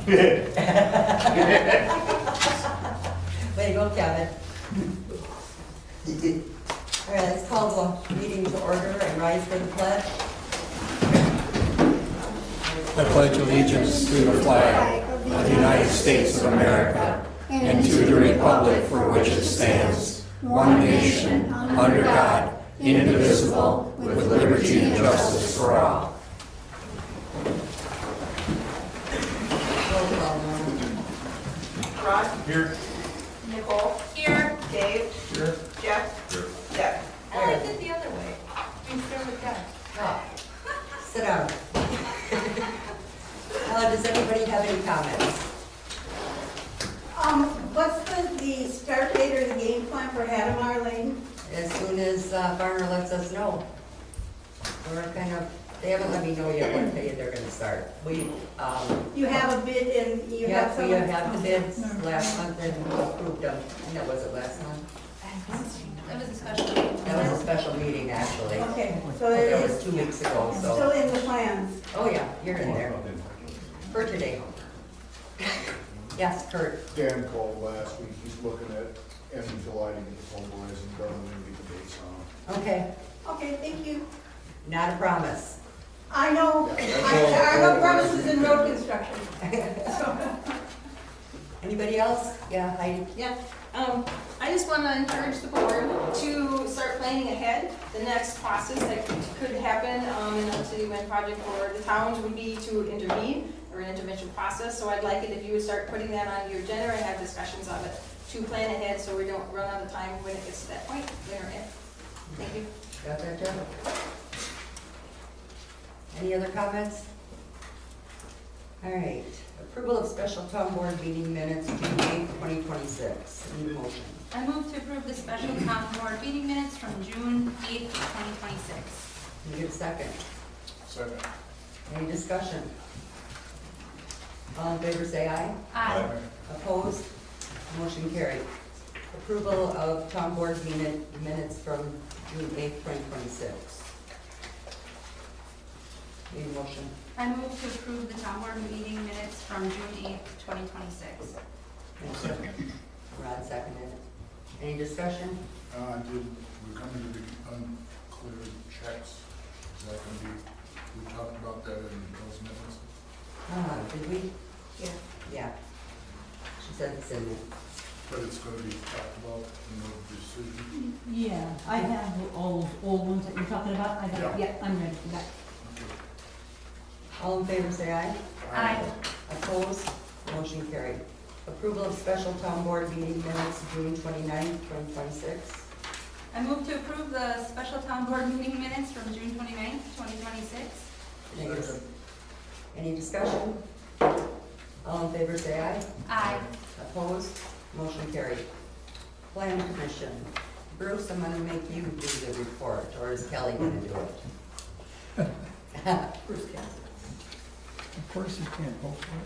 Way to go, Kevin. All right, let's call the meeting to order and rise for the pledge. I pledge allegiance to the flag of the United States of America and to the republic for which it stands, one nation, under God, indivisible, with liberty and justice for all. Roll call, Rod? Here. Nicole? Here. Dave? Here. Jeff? Here. Deb? I liked it the other way. We start with that. Oh, sit down. Does anybody have any comments? What's the start date or the game plan for Hadamar Lane? As soon as Varner lets us know. We're they haven't let me know yet what day they're gonna start. You have a bid and you have We someone? have the bids last month and we approved them. And that was it last month? That was a special meeting. That was a special meeting, actually. Okay, so That it was is 2 weeks ago, still so. in the plans. Oh, yeah, you're in there. For today. Yes, Kurt. Dan called last week, he's looking at end of July to get the mobilized and done, and then get the dates on. Okay, Okay, thank you. not a promise. I know, Yeah, that's all. there are no promises in road construction. Anybody else? Yeah, Heidi? Yeah, I just want to encourage the board to start planning ahead. The next process that could happen in the city wind project for the towns would be to intervene or an intervention process. So I'd like it if you would start putting that on your agenda and have discussions of it to plan ahead so we don't run out of time when it gets to that point. Thank you. Got that, Jeff? Any other comments? All right, approval of special town board meeting minutes, June 8th, 2026. Need a motion? I move to approve the special town board meeting minutes from June 8th, 2026. Can you get a second? Second. Any discussion? All in favor, say aye. Aye. Opposed? Motion carried. Approval of town board minutes from June 8th, 2026. Need a motion? I move to approve the town board meeting minutes from June 8th, 2026. Rod seconded. Any discussion? We're coming to the unclear checks. Is that gonna be, we talked about that in those minutes? Did we? Yeah. Yeah. She said it's in there. But it's gonna be talked about in the decision? Yeah, I have all those old ones that you're talking about. I got, yeah, I'm ready for that. All in favor, say aye. Aye. Opposed? Motion carried. Approval of special town board meeting minutes, June 29th, 2026. I move to approve the special town board meeting minutes from June 29th, 2026. Second. Any discussion? All in favor, say aye. Aye. Opposed? Motion carried. Plan Commission. Bruce, I'm gonna make you do the report, or is Kelly gonna do it? Bruce can. Of course you can't vote for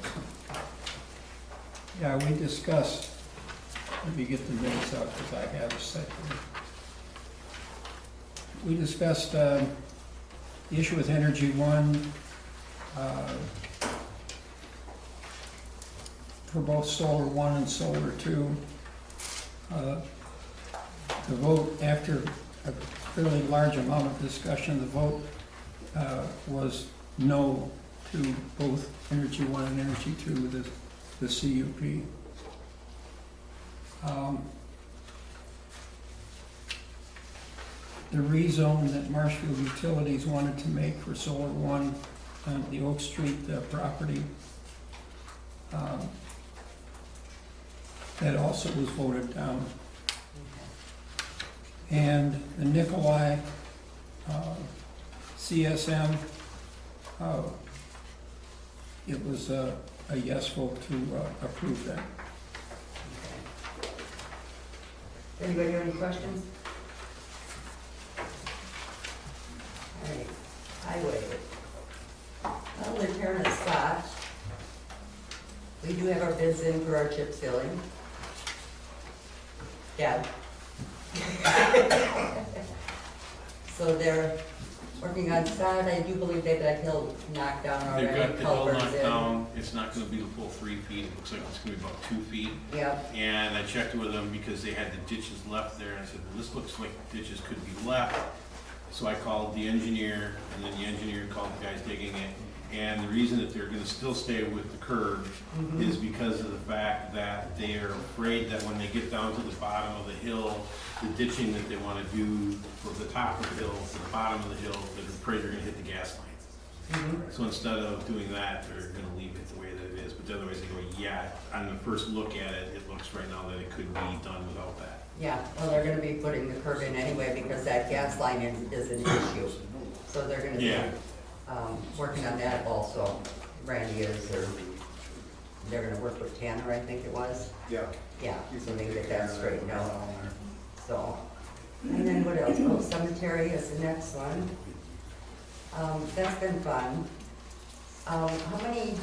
it. Yeah, we discussed, let me get the minutes out because I have a second. We discussed the issue with Energy One for both Solar One and Solar Two. The vote, after a fairly large amount of discussion, the vote was no to both Energy One and Energy Two, the CUP. The rezone that Marshfield Utilities wanted to make for Solar One on the Oak Street property, that also was voted down. And the Nikolai CSM, it was a yes vote to approve that. Anybody have any questions? All right, highway. Well, they're tearing a spot. We do have our bids in for our chip sealing. Yeah. So they're working on sod, I do believe they've got hill knocked down already. They've got the hill culverts knocked in. down, it's not gonna be the full 3 feet, it looks like it's gonna be about 2 feet. Yep, And I checked with them because they had the ditches left there, and I said, well, this looks like ditches could be left. So I called the engineer, and then the engineer called the guys digging it. And the reason that they're gonna still stay with the curb is because of the fact that they are afraid that when they get down to the bottom of the hill, the ditching that they wanna do from the top of the hill to the bottom of the hill, they're afraid they're gonna hit the gas line. So instead of doing that, they're gonna leave it the way that it is. But otherwise they go, yeah, on the first look at it, it looks right now that it could be done without that. yeah, well, they're gonna be putting the curb in anyway because that gas line is an issue. So they're gonna be, Yeah. working on that also. Randy is, or they're gonna work with Tanner, I think it was. Yeah. Yeah, so they can get that straightened out. So, and then what else? Oh, cemetery is the next one. That's been fun. How many,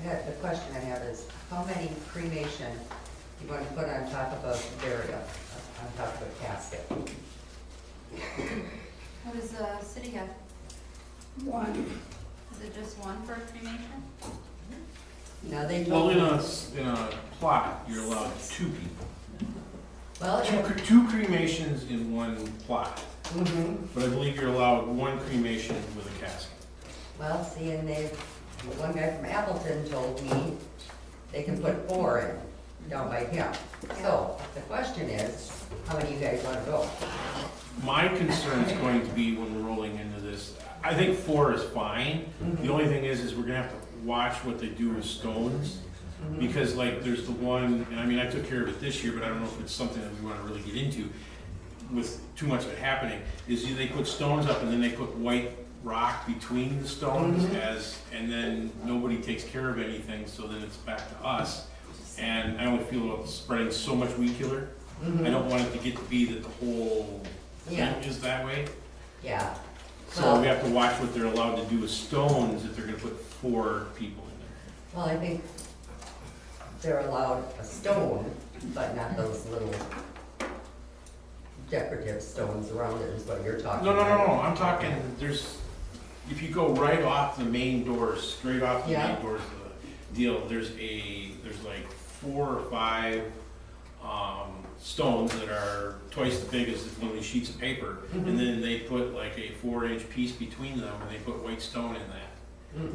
the question I have is, how many cremation you want to put on top of a burial, on top of a casket? What does the city have? One. Is it just one for cremation? Now, they Well, told in a plot, you're allowed 2 people. well, Two cremations in one plot, mhm. but I believe you're allowed 1 cremation with a casket. Well, see, and one guy from Appleton told me they can put 4 in, down by him. So, the question is, how many of you guys want to go? My concern is going to be when we're rolling into this, I think 4 is fine. The only thing is we're gonna have to watch what they do with stones. Because like, there's the one, and I mean, I took care of it this year, but I don't know if it's something that we wanna really get into with too much of it happening, is they put stones up and then they put white rock between the stones and then nobody takes care of anything, so then it's back to us. And I only feel about spreading so much weed killer. I don't want it to get to be that the whole Yeah. thing is that way. Yeah. So Well- we have to watch what they're allowed to do with stones if they're gonna put 4 people in there. Well, I think they're allowed a stone, but not those little decorative stones around it is what you're talking No, about. I'm talking, if you go right off the main doors, straight off the Yeah. main doors of the deal, there's like 4 or 5, stones that are twice as big as one of these sheets of paper. And then they put like a 4-inch piece between them and they put white stone in that.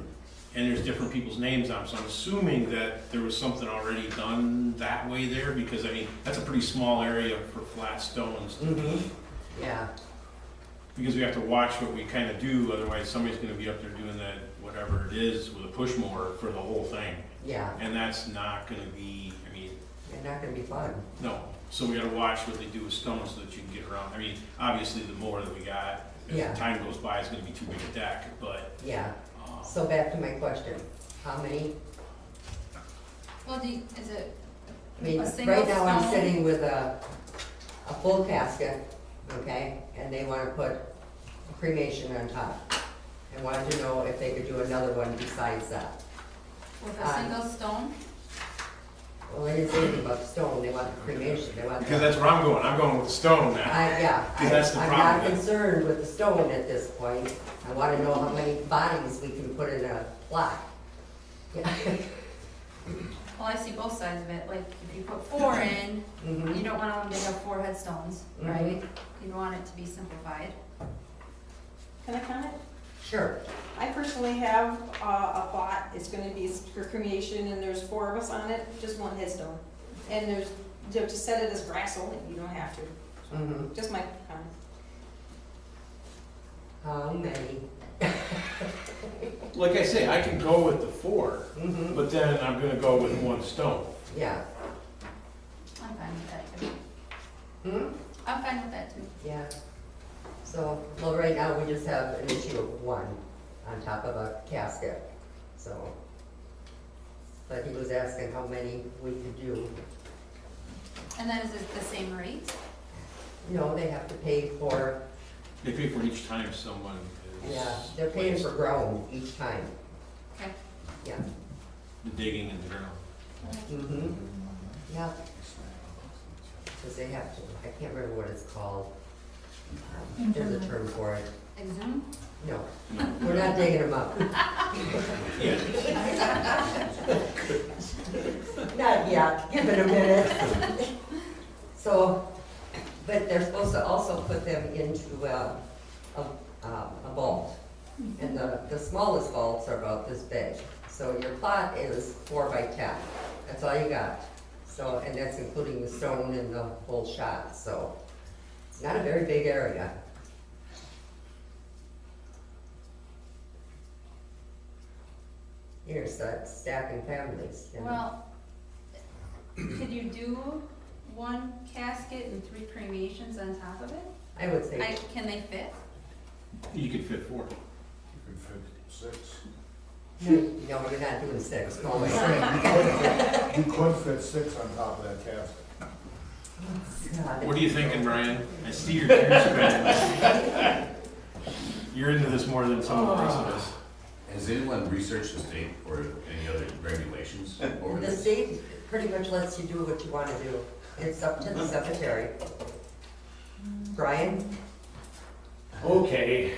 And there's different people's names on them, so I'm assuming that there was something already done that way there, because I mean, that's a pretty small area for flat stones to be. Yeah, Because we have to watch what we kind of do, otherwise somebody's gonna be up there doing that, whatever it is, with a push mower for the whole thing. yeah, And that's not gonna be, I mean, they're not gonna be fun. no. So we gotta watch what they do with stones so that you can get around. I mean, obviously, the more that we got, Yeah. as time goes by, it's gonna be too big a deck, but, Yeah, so back to my question, how many? Well, is it I mean, a single right now I'm stone? sitting with a full casket, okay, and they wanna put cremation on top. I wanted to know if they could do another one besides that. with a single stone? Well, they didn't say anything about the stone, they want the cremation, they want. because that's where I'm going with the stone now. Yeah, 'Cause that's the I'm problem. not concerned with the stone at this point. I wanna know how many bodies we can put in a plot. Yeah. Well, I see both sides of it, like, if you put 4 in, Mhm. you don't want them to have 4 headstones, Mhm. right? You want it to be simplified. Can I comment? Sure, I personally have a plot, it's gonna be for cremation, and there's 4 of us on it, just one headstone. And there's, to set it as grass only, you don't have to, mhm. just my comment. How many? Like I say, I can go with the 4, Mhm. but then I'm gonna go with 1 stone. Yeah. I'm fine with that too. Hmm? I'm fine with that too. Yeah. So, well, right now, we just have an issue of 1 on top of a casket, so. But he was asking how many we could do. And then is it the same rate? No, they have to pay for, They pay for each time someone is. yeah, they're paying for ground each time, Okay. yeah. The digging in the ground. Mm-hmm. Yeah. Because they have to, I can't remember what it's called. There's a term for it. Exhumed? No, we're not digging them up. Not yet, give it a minute. So, but they're supposed to also put them into a vault. And the smallest vaults are about this big. So your plot is 4 by 10. That's all you got. So, and that's including the stone and the whole shot, so it's not a very big area. Here, start stacking families. you know. Well, could you do 1 casket and 3 cremations on top of it? I would say, Can they fit? You could fit 4. You could fit 6. no, you're not doing 6, no way. You could fit 6 on top of that casket. God. What are you thinking, Brian? I see your tears, man. You're into this more than some of the rest of us. Has anyone researched the state or any other regulations over The this? state pretty much lets you do what you want to do. It's up to the cemetery. Brian? Okay,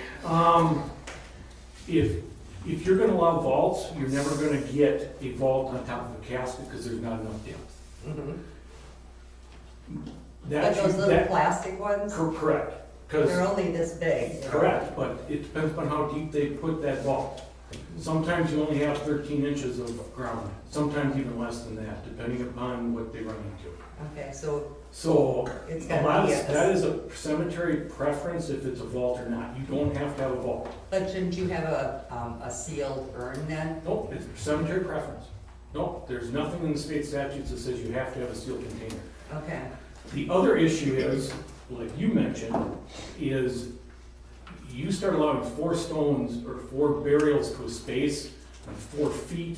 if you're gonna allow vaults, you're never gonna get a vault on top of a casket because there's not enough depth. Mhm. But That those should- little that- plastic ones, Correct, they're because, only this big. you know. correct, but it depends on how deep they put that vault. Sometimes you only have 13 inches of ground, sometimes even less than that, depending upon what they run into. Okay, so So, it's a gotta lot be of- that is a cemetery preference if it's a vault or not. You don't have to have a vault. but shouldn't you have a sealed urn then? Nope, it's cemetery preference. Nope, there's nothing in the state statutes that says you have to have a sealed container. Okay, The other issue is, like you mentioned, is you start allowing 4 stones or 4 burials to a space of 4 feet,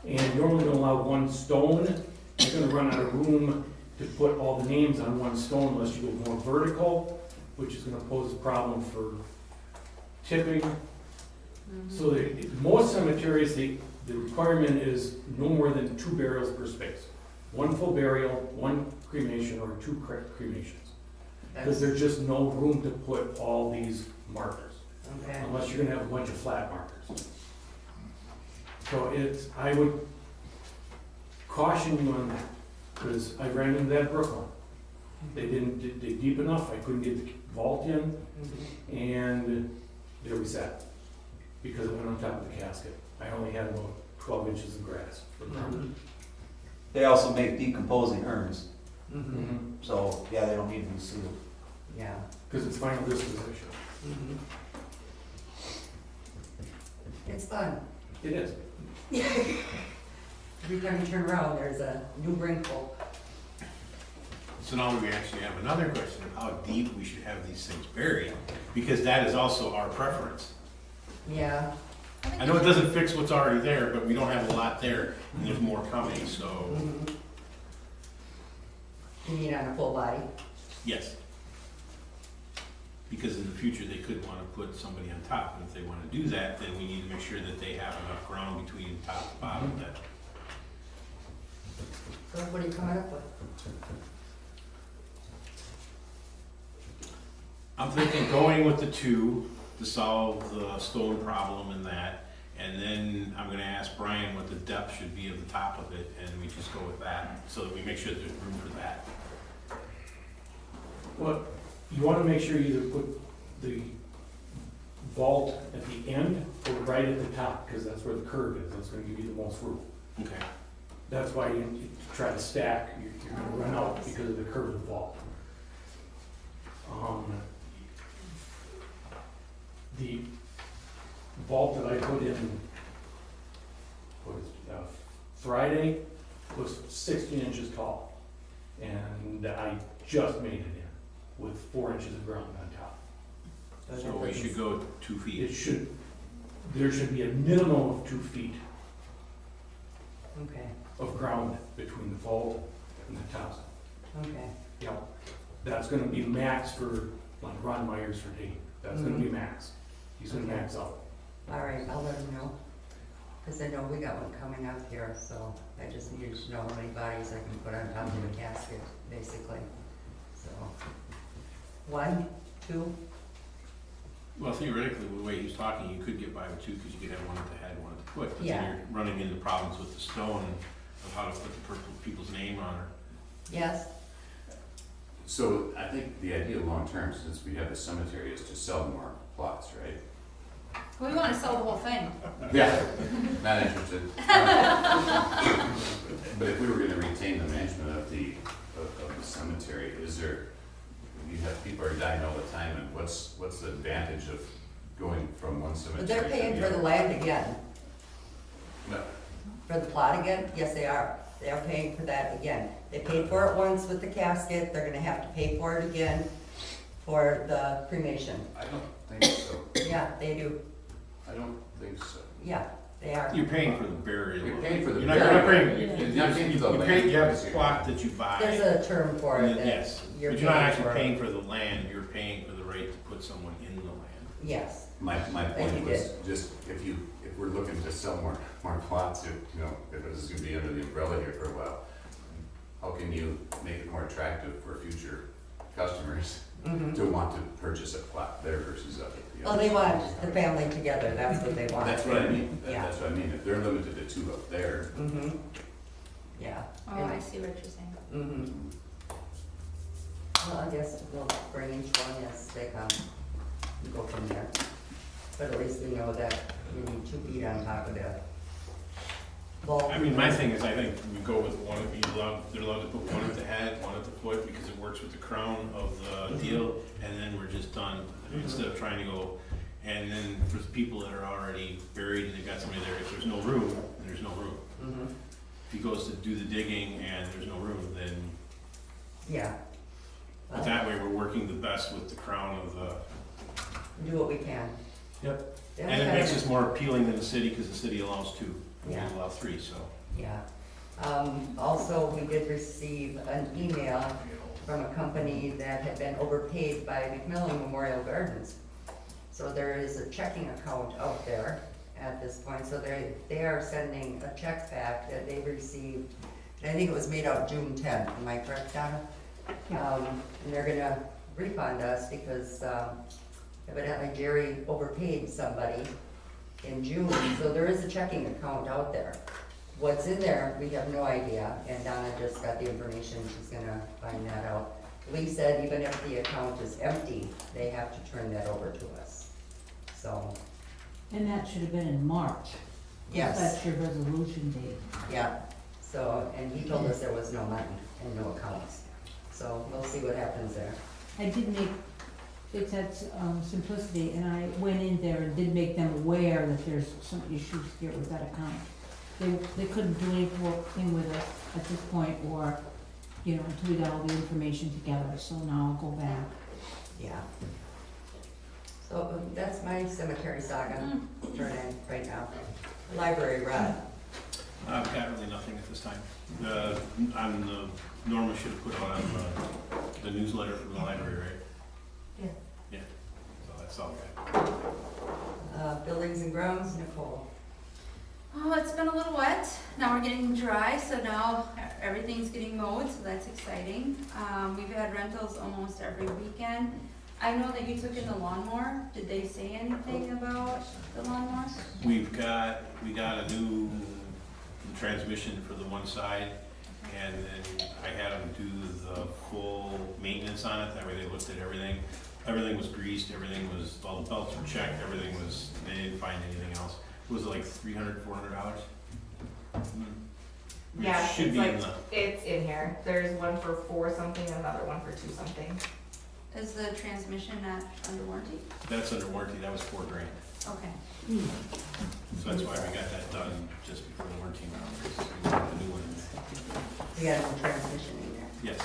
and you're only gonna allow 1 stone, you're gonna run out of room to put all the names on 1 stone unless you go more vertical, which is gonna pose a problem for tipping. So most cemeteries, the requirement is no more than 2 burials per space. 1 full burial, 1 cremation, or 2 cremations. Because that's, there's just no room to put all these markers, okay, unless you're gonna have a bunch of flat markers. So I would caution you on that, because I ran into that in Brooklyn. They didn't dig deep enough, I couldn't get the vault in, Mhm. and there we sat, because it went on top of the casket. I only had about 12 inches of grass for the ground. They also make decomposing urns, Mhm. so, yeah, they don't need to be sealed. Yeah. Because it's final disposition. Mhm. It's fun. It is. Every time you turn around, there's a new wrinkle. So now we actually have another question of how deep we should have these things buried, because that is also our preference. Yeah. I know it doesn't fix what's already there, but we don't have a lot there, and there's more coming, so, Mhm. You mean on a full body? yes. Because in the future, they could want to put somebody on top, and if they want to do that, then we need to make sure that they have enough ground between top and bottom that, So what are you coming up with? I'm thinking going with the 2 to solve the stone problem and that, and then I'm gonna ask Brian what the depth should be of the top of it, and we just go with that, so that we make sure there's room for that. Well, you want to make sure you either put the vault at the end or right at the top, because that's where the curve is, that's going to give you the most room. Okay. That's why you try to stack, you're going to run out because of the curve of the vault. The vault that I put in, Friday, was 16 inches tall, and I just made it in with 4 inches of ground on top. So we should go 2 feet. There should be a minimum of 2 feet Okay, of ground between the vault and the top. okay. Yep. That's gonna be max for, like Ron Myers for digging. That's gonna be max. He's gonna max out. All right, I'll let him know. Because I know we got one coming up here, so I just needed to know how many bodies I can put on top of the casket, basically. So, 1, 2, Well, theoretically, the way he's talking, you could get by with two, because you could have one at the head, one at the foot, but Yeah. then you're running into problems with the stone of how to put the people's name on it. Yes? So I think the idea long-term, since we have the cemetery, is to sell more plots, right? We wanna sell the whole thing. Yeah. Not interested. But if we were gonna retain the management of the cemetery, is there, you have people are dying all the time, and what's the advantage of going from one cemetery But they're to paying for the other? land again, No. for the plot again? Yes, they are. They are paying for that again. They paid for it once with the casket, they're gonna have to pay for it again for the cremation. I don't think so. Yeah, they do. I don't think so. Yeah, they are. You're paying for the burial. You're paying for the You're not paying, burial. You're not paying for the you land. you have a plot that you buy. There's a term for it that Yes, you're but you're not paying actually for. paying for the land, you're paying for the right to put someone in the land. Yes, My Thank point you, was just if we're looking to sell more plots, if this is gonna be under the umbrella here for a while, how can you make it more attractive for future customers mhm. to want to purchase a plot there versus up at the Well, other? they want the family together, that's what they want. That's what I mean. Yeah. That's what I mean. If they're limited to two up there, Mm-hmm. Yeah. Oh, I see what you're saying. Mm-hmm. Well, I guess we'll bring each one as they come and go from there. But at least we know that we need 2 feet on top of the bulb. I mean, my thing is, I think we go with one, they're allowed to put one at the head, one at the foot, because it works with the crown of the deal, and then we're just done, instead of trying to go, and then for the people that are already buried and they've got somebody there, if there's no room, then there's no room. Mm-hmm. If he goes to do the digging and there's no room, then, Yeah. but that way we're working the best with the crown of the, Do what we can. Yep. That's and it kind makes of- us more appealing than the city, because the city allows 2, we Yeah. allow 3, so. Yeah. Also, we did receive an email from a company that had been overpaid by McMillan Memorial Gardens. So there is a checking account out there at this point, so they are sending a check back that they received, and I think it was made out June 10th, am I correct, Donna? And they're gonna refund us because evidently Jerry overpaid somebody in June, so there is a checking account out there. What's in there, we have no idea, and Donna just got the information, she's gonna find that out. Lee said even if the account is empty, they have to turn that over to us, so, And that should have been in March. yes, That's your resolution date. yeah. So, and he told us there was no money and no accounts, so we'll see what happens there. I did make, it's at Simplicity, and I went in there and did make them aware that there's some issues here with that account. They couldn't do anything with it at this point, or, until we got all the information together, so now I'll go back. Yeah. So that's my cemetery saga turning right now. Library, Rod. I've got really nothing at this time. Norma should have put out on the newsletter from the library, right? Yeah. Yeah, so that's all I got. Buildings and grounds, Nicole. Oh, it's been a little wet. Now we're getting dry, so now everything's getting mowed, so that's exciting. We've had rentals almost every weekend. I know that you took in the lawnmower. Did they say anything about the lawnmower? We got a new transmission for the one side, and then I had them do the full maintenance on it. That way they looked at everything. Everything was greased, all the belts were checked, they didn't find anything else. Was it like $300, $400? Yeah, Should it's be in like, it's in here. There's one for 4 something and another one for 2 something. Is the transmission not under warranty? That's under warranty, that was $4,000. Okay. So that's why we got that done just before the warranty went out, because we wanted a new one in there. We got no transmission in there. Yes.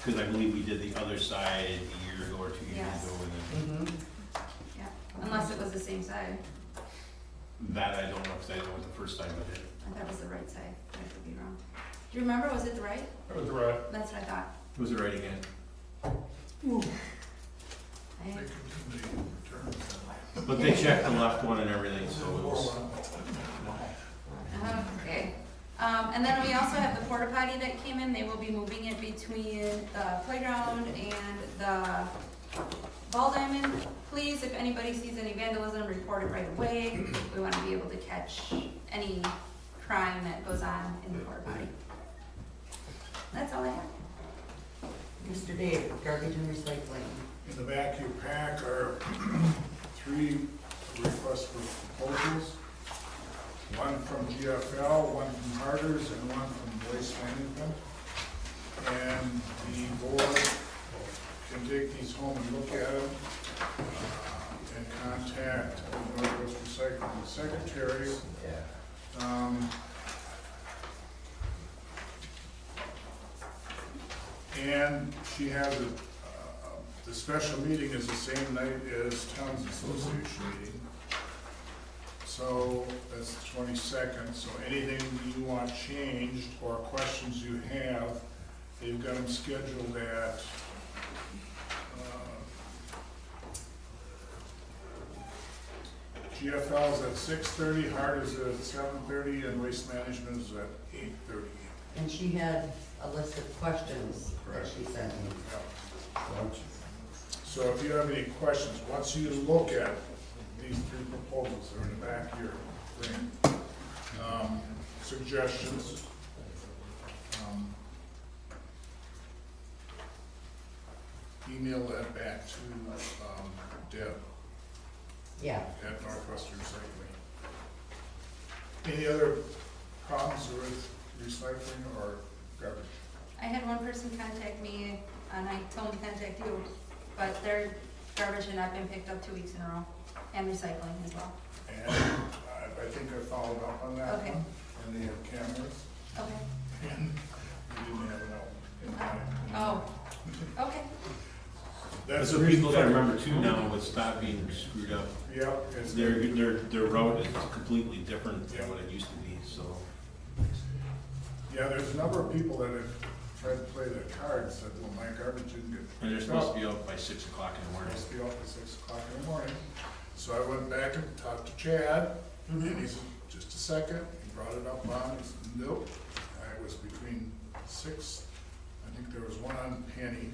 Because I believe we did the other side a year ago or 2 years Yes. ago, and then Yeah, unless it was the same side. that I don't know, because I didn't know what the first time we did. I thought it was the right side. I could be wrong. Do you remember, was it the right? That was right. That's what I thought. Was it right again? I- But they checked the left one and everything, so it was, Okay. And then we also have the porta potty that came in. They will be moving it between the playground and Ball diamond, please, if anybody sees any vandalism, report it right away. We want to be able to catch any crime that goes on in the porta potty. That's all I have. Mr. Dave, garbage and recycling. In the back of your pack are 3 requests for proposals. One from GFL, one from Harders, and one from Waste Management. And the board can take these home and look at them and contact Northwest Recycling Secretary. And she has the special meeting is the same night as Towns Association meeting. So that's the 22nd, so anything you want changed or questions you have, they've got them scheduled at GFL is at 6:30, Hart is at 7:30, and Waste Management is at 8:30. And she had a list of questions that she sent me. So if you have any questions, once you look at these 3 proposals that are in the back of your thing, suggestions, email that back to Deb Yeah. at Northwestern Recycling. Any other problems with recycling or garbage? I had one person contact me, and I told them to contact you, but their garbage had not been picked up 2 weeks in a row, and recycling as well. And I think I followed up on that Okay. one, and they have cameras, Okay. and we didn't have it out in time. Oh, okay. That's So people gotta remember too now, with stop being screwed up, Yeah, it's. their road is completely different than what it used to be, so. Yeah, there's a number of people that have tried to play the cards, said, well, my garbage didn't get And they're picked supposed up. to be out by 6 o'clock in the morning. Supposed to be off at 6 o'clock in the morning. So I went back and talked to Chad, and he said, just a second, he brought it up on, he said, nope. I was between 6, I think there was one on Penny.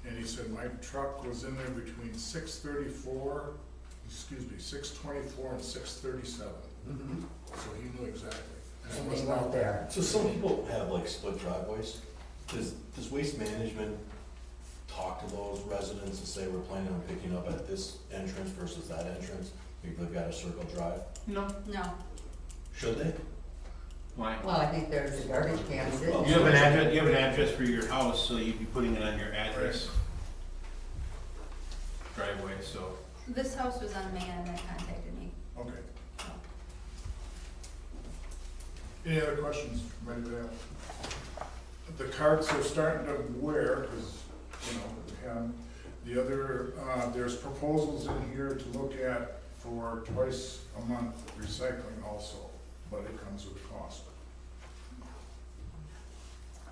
And he said, my truck was in there between 6:34, 6:24 and 6:37. So he knew exactly. And they weren't there. So some people have like split driveways. Does Waste Management talk to those residents and say we're planning on picking up at this entrance versus that entrance? Maybe they've got a circle drive. No. No. Should they? Why? Well, I think there's a garbage can sitting. Well, You have an address for your house, so you'd be putting it on your address driveway, so. This house was on Main that contacted me. Okay. Any other questions from anybody else? The carts are starting to wear, because, you know, and the other, there's proposals in here to look at for twice a month recycling also, but it comes with cost.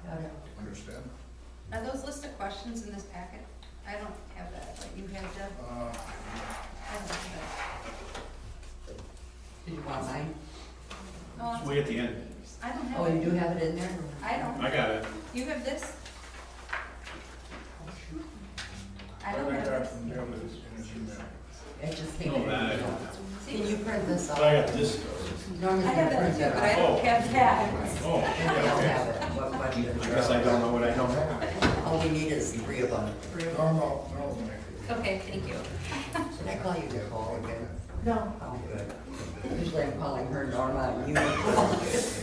Got it. Understand? Are those list of questions in this packet? I don't have that, but you have Deb? I don't have Did you want mine? that. It's way at the end. I don't have Oh, it. you do have it in there? I don't. I got it. You have this? I What don't I have got this. from Deb is in his email. It just came No, in. that I don't. Can you print this But off? I got this. Normally I you have that print too, that but I off. don't have that. Oh, They don't have it. What I guess I don't know what I don't have. All we need is 3 of them. No. Okay, thank you. Should I call you Nicole again? No. Oh, good. Usually I'm calling her Norma and you. That's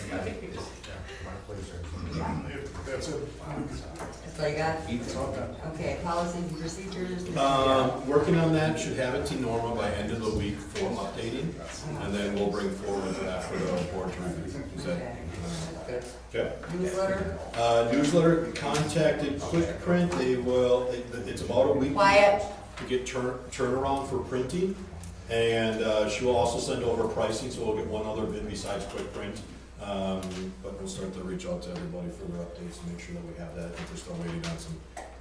it. That's all you got? Okay, policies and procedures. Working on that, should have it to Norma by end of the week for updating, and then we'll bring forward that for the board to review. Is that? Good. Okay. Newsletter, Newsletter, contacted Quick Print, it's about a week. quiet. To get turnaround for printing, and she will also send over pricing, so we'll get one other bid besides Quick Print. But we'll start to reach out to everybody for their updates to make sure that we have that. I think we're still waiting on some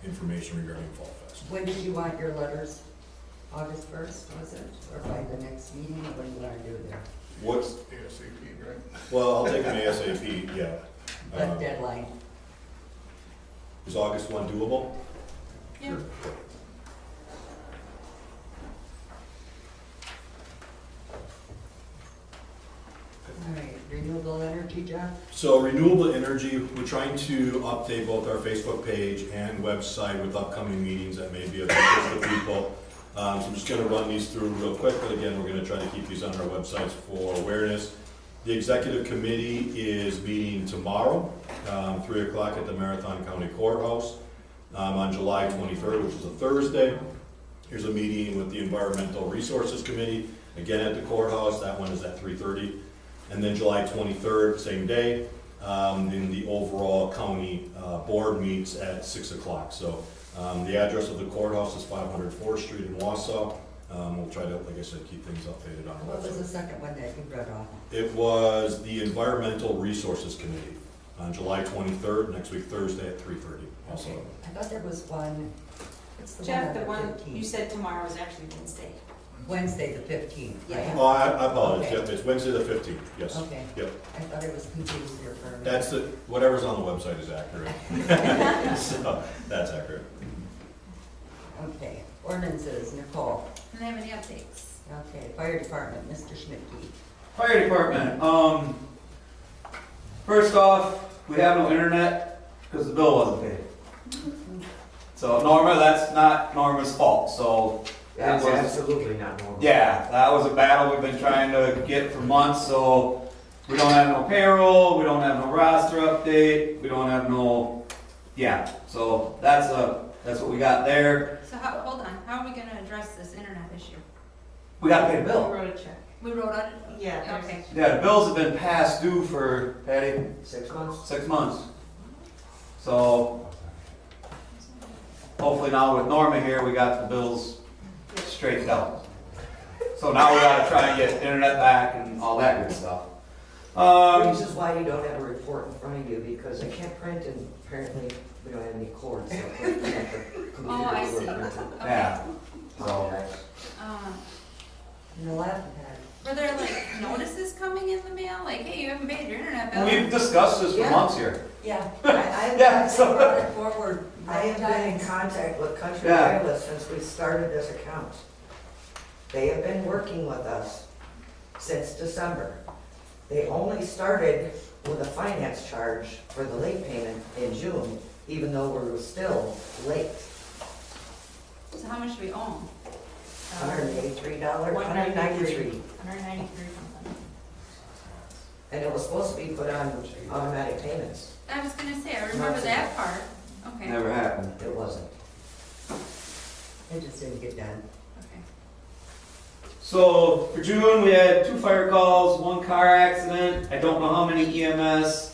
information regarding Fall Fest. When did you want your letters? August 1st, was it? Or by the next meeting, or what do you want to do there? What's, ASAP, right? well, I'll take an ASAP, yeah. That deadline. Is August 1 doable? Yeah. energy, Jeff? So renewable energy, we're trying to update both our Facebook page and website with upcoming meetings that may be of interest to people. So I'm just gonna run these through real quick, but again, we're gonna try to keep these on our websites for awareness. The executive committee is meeting tomorrow, 3 o'clock at the Marathon County Courthouse on July 23rd, which is a Thursday. Here's a meeting with the Environmental Resources Committee, again at the courthouse. That one is at 3:30. And then July 23rd, same day, in the overall county board meets at 6 o'clock. So the address of the courthouse is 500 4th Street in Wausau. We'll try to, like I said, keep things updated on our What was the website. second one that you read off? It was the Environmental Resources Committee on July 23rd, next week Thursday at 3:30 also. Okay, I thought there was one, what's the one Jeff, on the the one 15th? you said tomorrow is actually Wednesday. Wednesday, the 15th, right? Yeah. Oh, I apologize, Okay. yep, it's Wednesday the 15th, yes. Okay. Yep, I thought it was confused here for a minute. that's the, whatever's on the website is accurate. So, that's accurate. Okay, ordinances, Nicole. Do they have any updates? Okay, fire department, Mr. Schmidtke. Fire department, first off, we have no internet because the bill wasn't paid. So Norma, that's not Norma's fault, so. That's it was- absolutely not normal. Yeah, that was a battle we've been trying to get for months, so we don't have no payroll, we don't have no roster update, we don't have no, yeah, so that's what we got there. So hold on, how are we gonna address this internet issue? We gotta pay the We bill. wrote a check. We wrote on it? Yeah, there's- Okay. Yeah, the bills have been past due for, Patty, 6 months? 6 months. So hopefully now with Norma here, we got the bills straightened out. So now we gotta try and get internet back and all that good stuff. This is why you don't have a report in front of you, because I can't print and apparently we don't have any cords. So I can't get the computer Oh, I to work see. printing. Okay. Yeah, so. Apologize. And the laughing pad. Were there like notices coming in the mail, like, hey, you haven't paid your internet bill? We've discussed this for Yeah. months here. Yeah. Yeah, so- brought it forward. I have been in contact with Country Yeah. Wireless since we started this account. They have been working with us since December. They only started with a finance charge for the late payment in June, even though we were still late. So how much do we own? $183, $193. 193 something. And it was supposed to be put on automatic payments. I was gonna say, I remember that part. Okay. Never happened. It wasn't. It just didn't get done. Okay. So for June, we had 2 fire calls, 1 car accident. I don't know how many EMS.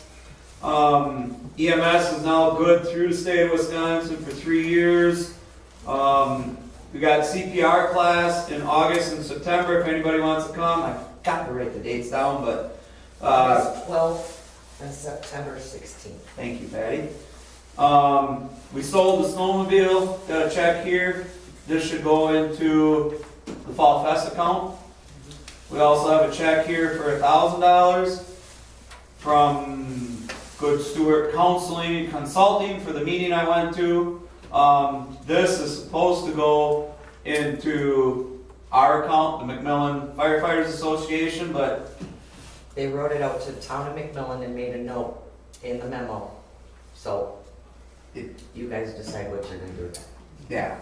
EMS is now good through the state of Wisconsin for 3 years. We got CPR class in August and September if anybody wants to come. I've got to write the dates down, but August 12th and September 16th. thank you, Patty. We sold the snowmobile, got a check here. This should go into the Fall Fest account. We also have a check here for $1,000 from Good Stewart Counseling and Consulting for the meeting I went to. This is supposed to go into our account, the McMillan Firefighters Association, but They wrote it out to the town of McMillan and made a note in the memo. So you guys decide what you're gonna do with that. yeah.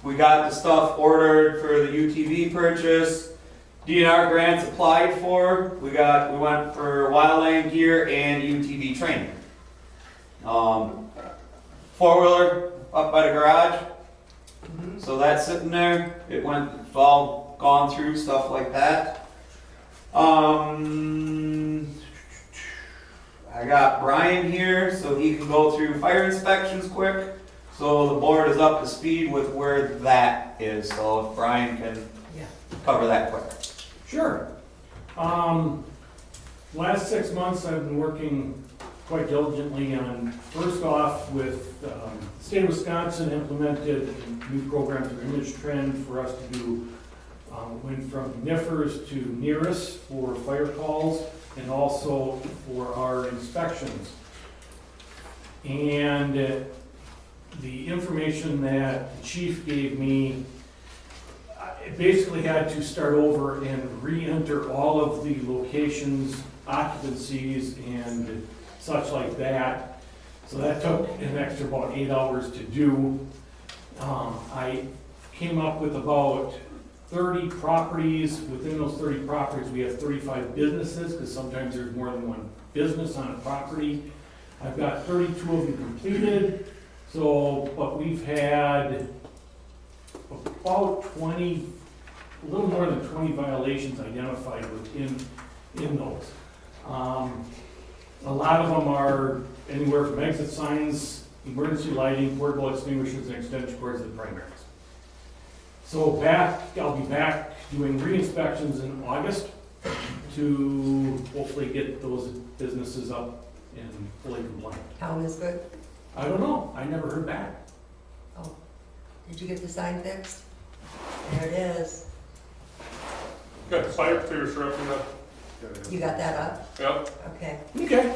We got the stuff ordered for the UTV purchase. DNR grants applied for. We went for wildland gear and UTV training. 4-wheeler up by the garage. So that's sitting there. It's all gone through, stuff like that. I got Brian here so he can go through fire inspections quick. So the board is up to speed with where that is. So if Brian can cover that quick. Sure. Last 6 months, I've been working quite diligently on, first off, with the state of Wisconsin implemented a new program through Image Trend for us to do, went from NIFRs to NERIS for fire calls and also for our inspections. And the information that the chief gave me, basically had to start over and re-enter all of the locations, occupancies, and such like that. So that took an extra about 8 hours to do. I came up with about 30 properties. Within those 30 properties, we have 35 businesses, because sometimes there's more than one business on a property. I've got 32 of them completed, so, but we've had about 20, a little more than 20 violations identified within those. A lot of them are anywhere from exit signs, emergency lighting, portable extinguishers, and extension cords to the primaries. So I'll be back doing re-inspections in August to hopefully get those businesses up and fully compliant. Town is good? I don't know, I never heard back. Oh, did you get the sign fixed? There it is. Got the fire extinguisher up. You got that up? Yep. Okay. Okay.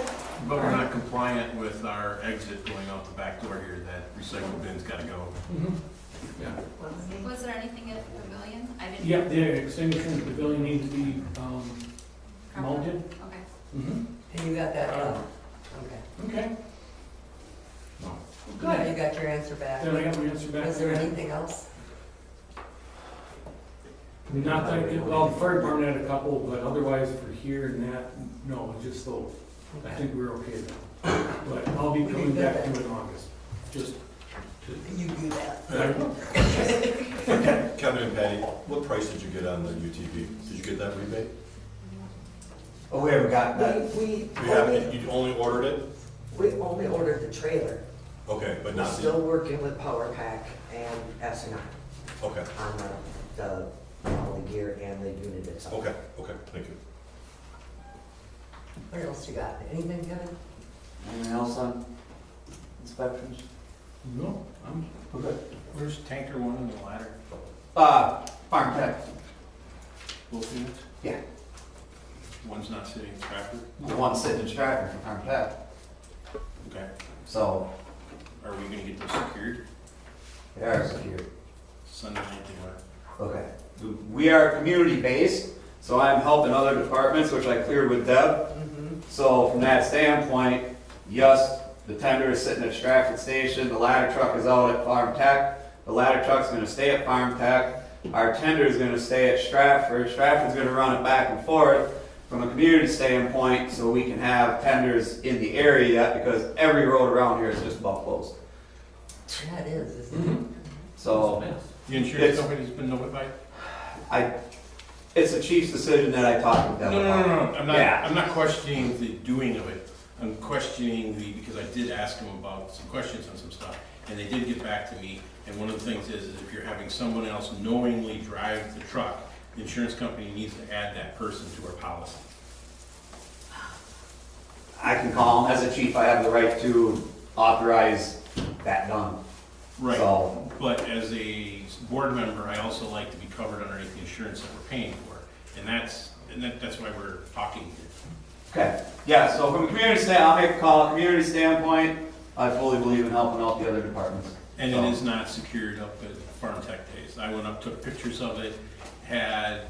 But we're not compliant with our exit going out the back door here, that recycle bin's gotta go. Mhm. Yeah. Was there anything at the pavilion? I didn't. Yeah, the extinguisher in the pavilion needs to be mounted. Okay. Mm-hmm. And you got that up? Okay. Okay. Good, you got your answer back. Then I got my answer back. Was there anything else? Not that I could, well, the fire department had a couple, but otherwise for here and that, no, just those. I think we're okay then. But I'll be coming back to it in August. Just You do that. Kevin and Patty, what price did you get on the UTV? Did you get that rebate? Oh, we haven't got that. You haven't, you only ordered it? We only ordered the trailer. Okay, but We're not still the, working with Power Pack and SNI okay, on all the gear and the unit itself. okay, thank you. What else you got? Anything, Kevin? Anything else on inspections? No, I'm Okay. Where's tanker one and the ladder? Farm tech. Both units? Yeah. One's not sitting in Stratford? The one sitting in Stratford for farm tech. Okay. So, Are we gonna get those secured? they are secure. Sunday night they were. Okay. We are community-based, so I'm helping other departments, which I cleared with Deb. So from that standpoint, yes, the tender is sitting at Stratford Station, the ladder truck is out at Farm Tech, the ladder truck's gonna stay at Farm Tech, our tender is gonna stay at Stratford, Stratford's gonna run it back and forth from a community standpoint, so we can have tenders in the area, because every road around here is just about closed. Yeah, it is, isn't it? So, The insurance company's been notified? it's the chief's decision that I talked with them about. No, Yeah. I'm not questioning the doing of it. I'm questioning because I did ask them about some questions on some stuff, and they did get back to me, and one of the things is if you're having someone else knowingly drive the truck, the insurance company needs to add that person to our policy. I can call them, as a chief, I have the right to authorize that done. Right, So, but as a board member, I also like to be covered underneath the insurance that we're paying for, and that's why we're talking here. okay, yeah, so from a community I'll make a call, community standpoint, I fully believe in helping out the other departments. And it is not secured up at Farm Tech Days. I went up, took pictures of it, had,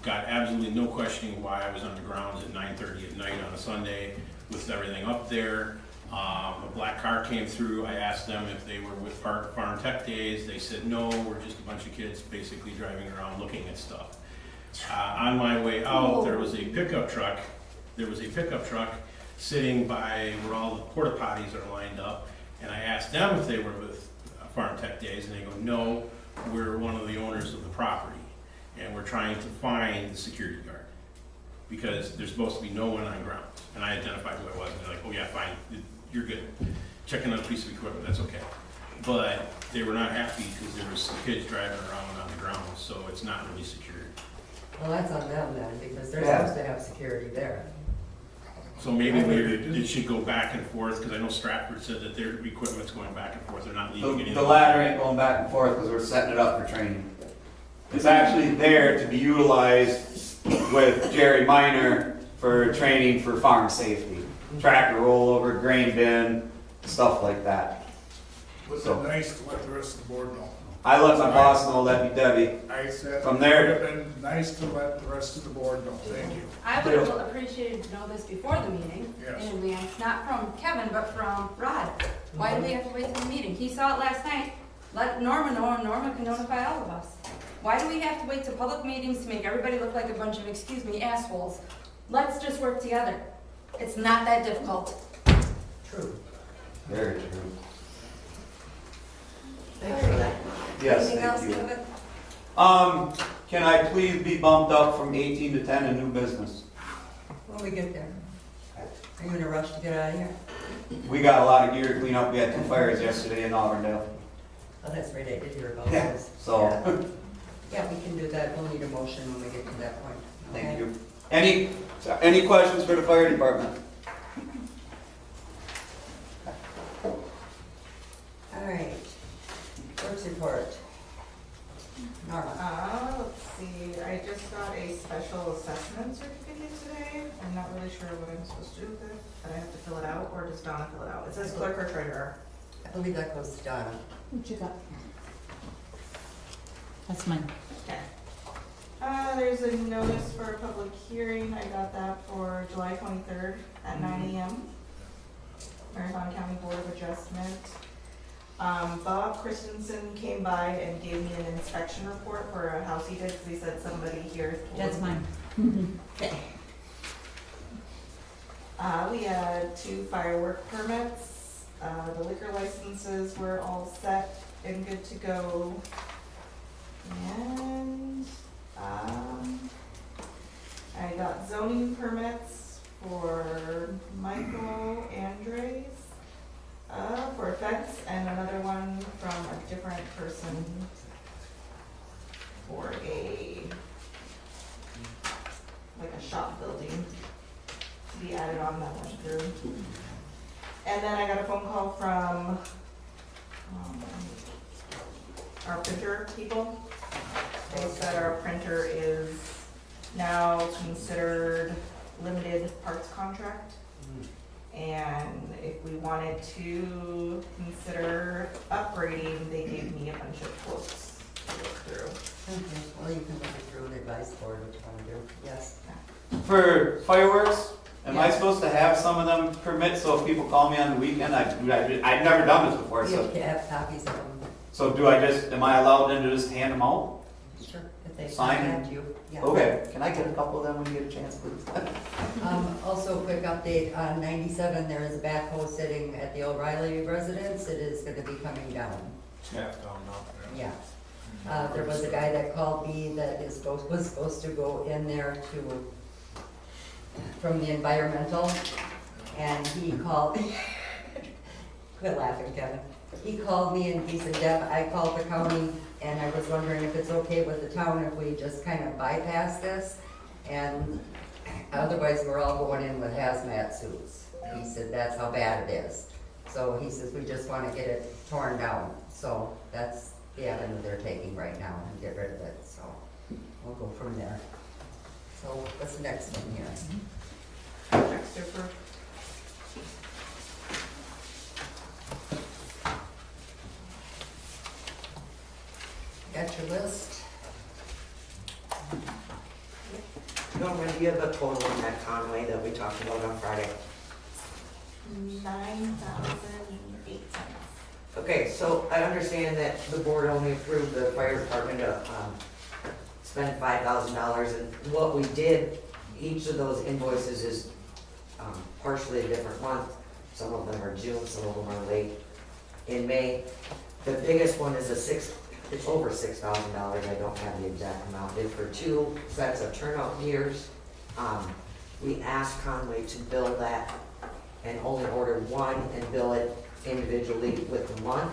got absolutely no questioning why I was on the grounds at 9:30 at night on a Sunday with everything up there. A black car came through, I asked them if they were with Farm Tech Days, they said no, we're just a bunch of kids basically driving around looking at stuff. On my way out, there was a pickup truck sitting by where all the porta potties are lined up, and I asked them if they were with Farm Tech Days, and they go, no, we're one of the owners of the property, and we're trying to find the security guard, because there's supposed to be no one on ground. And I identified who I was, and they're like, oh yeah, fine, you're good. Check another piece of equipment, that's okay. But they were not happy because there was some kids driving around on the ground, so it's not really secured. Well, that's on them then, because they're Yeah. supposed to have security there. So maybe it should go back and forth, because I know Stratford said that their equipment's going back and forth, they're not leaving anything. The ladder ain't going back and forth because we're setting it up for training. It's actually there to be utilized with Jerry Minor for training for farm safety. Tractor rollover, grain bin, stuff like that. Was So- it nice to let the rest of the board know? I let my boss know, that'd be Debbie. I said, From it there- would have been nice to let the rest of the board know, thank you. I would have appreciated to know this before the meeting, Yes. in advance, not from Kevin, but from Rod. Why do we have to wait till the meeting? He saw it last night, let Norma know, and Norma can notify all of us. Why do we have to wait till public meetings to make everybody look like a bunch of, excuse me, assholes? Let's just work together. It's not that difficult. True. Very true. Thanks for that. Yes, Anything else, thank you. Kevin? Can I please be bumped up from 18 to 10 in new business? When we get there. Are you in a rush to get out of here? We got a lot of gear to clean up. We had 2 fires yesterday in Auburndale. Oh, that's right, I did hear about Yeah, those. so- Yeah. Yeah, we can do that, we'll need a motion when we get to that point. Thank Okay? you. Any questions for the fire department? All right, works report. Norma. Let's see, I just got a special assessment certificate today. I'm not really sure what I'm supposed to do with it, but I have to fill it out, or does Donna fill it out? It says clerk or treasurer. I believe that goes to Donna. What you got? That's mine. Okay. There's a notice for a public hearing. I got that for July 23rd at 9 a.m. Marathon County Board of Adjustment. Bob Christensen came by and gave me an inspection report for a house he did, because he said somebody here told That's him. mine. We had 2 firework permits. The liquor licenses were all set and good to go. And, I got zoning permits for Michael Andres, for a fence, and another one from a different person for like a shop building to be added on, that went through. And then I got a phone call from, our printer people. They said our printer is now considered limited parts contract. And if we wanted to consider upgrading, they gave me a bunch of quotes to look through. Okay, well, you can look it through and advise the board what you want to do, yes. For fireworks, am I Yeah. supposed to have some of them permits, so if people call me on the weekend, I've never done this before, We so. have to have copies of them. So am I allowed then to just hand them out? Sure. If they Sign. contact you, yeah. Okay, can I get a couple of them when you get a chance, please? Also, a quick update on 97, there is a backhoe sitting at the O'Reilly residence. It is gonna be coming down. Half down now. Yeah. There was a guy that called me that was supposed to go in there from the environmental, and he called, quit laughing, Kevin. He called me and he said, Deb, I called the county and I was wondering if it's okay with the town if we just kind of bypass this, and otherwise we're all going in with hazmat suits. He said, that's how bad it is. So he says, we just want to get it torn down. So that's the avenue they're taking right now, and get rid of it, so we'll go from there. So what's the next one here? Contracts to approve. Got your list? Norman, do you have a total on that Conway that we talked about on Friday? 9,008 cents. Okay, so I understand that the board only approved the fire department to spend $5,000, and what we did, each of those invoices is partially a different month. Some of them are June, some of them are late in May. The biggest one is it's over $6,000, I don't have the exact amount. It's for 2 sets of turnout gears. We asked Conway to bill that and only order one and bill it individually with the month.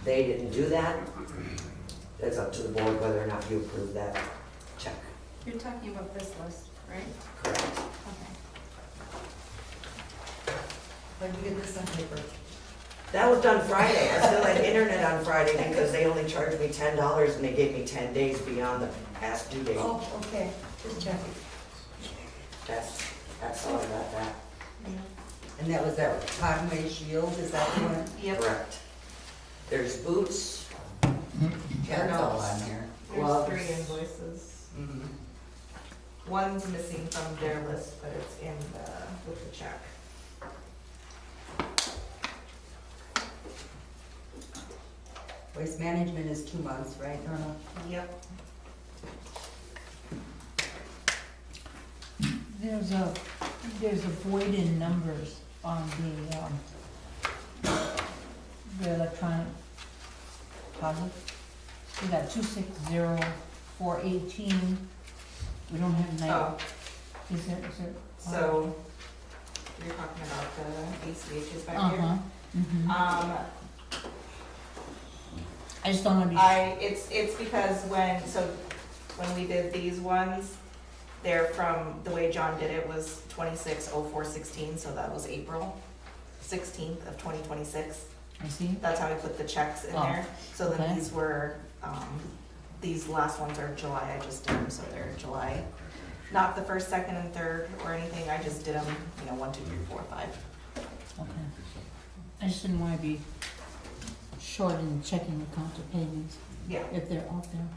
They didn't do that. It's up to the board whether or not you approve that check. You're talking about this list, right? Correct. Okay. When did you get this on paper? That was done Friday. I still had internet on Friday because they only charged me $10 and they gave me 10 days beyond the past due date. Oh, okay, just checking. That's all I got that. And that was that Conway Shield, is that the one? Yep. Correct. There's boots, That's all on here. There's 3 invoices. Mhm. One's missing from their list, but it's in with the check. Waste management is 2 months, right, Norma? Yep. There's a void in numbers on the electronic deposit. We got 260,418. We don't have Oh, Is there? so you're talking about the ACHs back here? Uh-huh. Mhm. I just don't understand. It's because when we did these ones, they're from, the way John did it was 26/04/16, so that was April 16th of 2026. I see. That's how we put the checks in Oh, there. So then okay. these were, these last ones are July, I just did them, so they're July. Not the first, second, and third or anything, I just did them, 1, 2, 3, 4, 5. Okay. I just didn't want to be short in checking account of payments Yeah, if they're out there.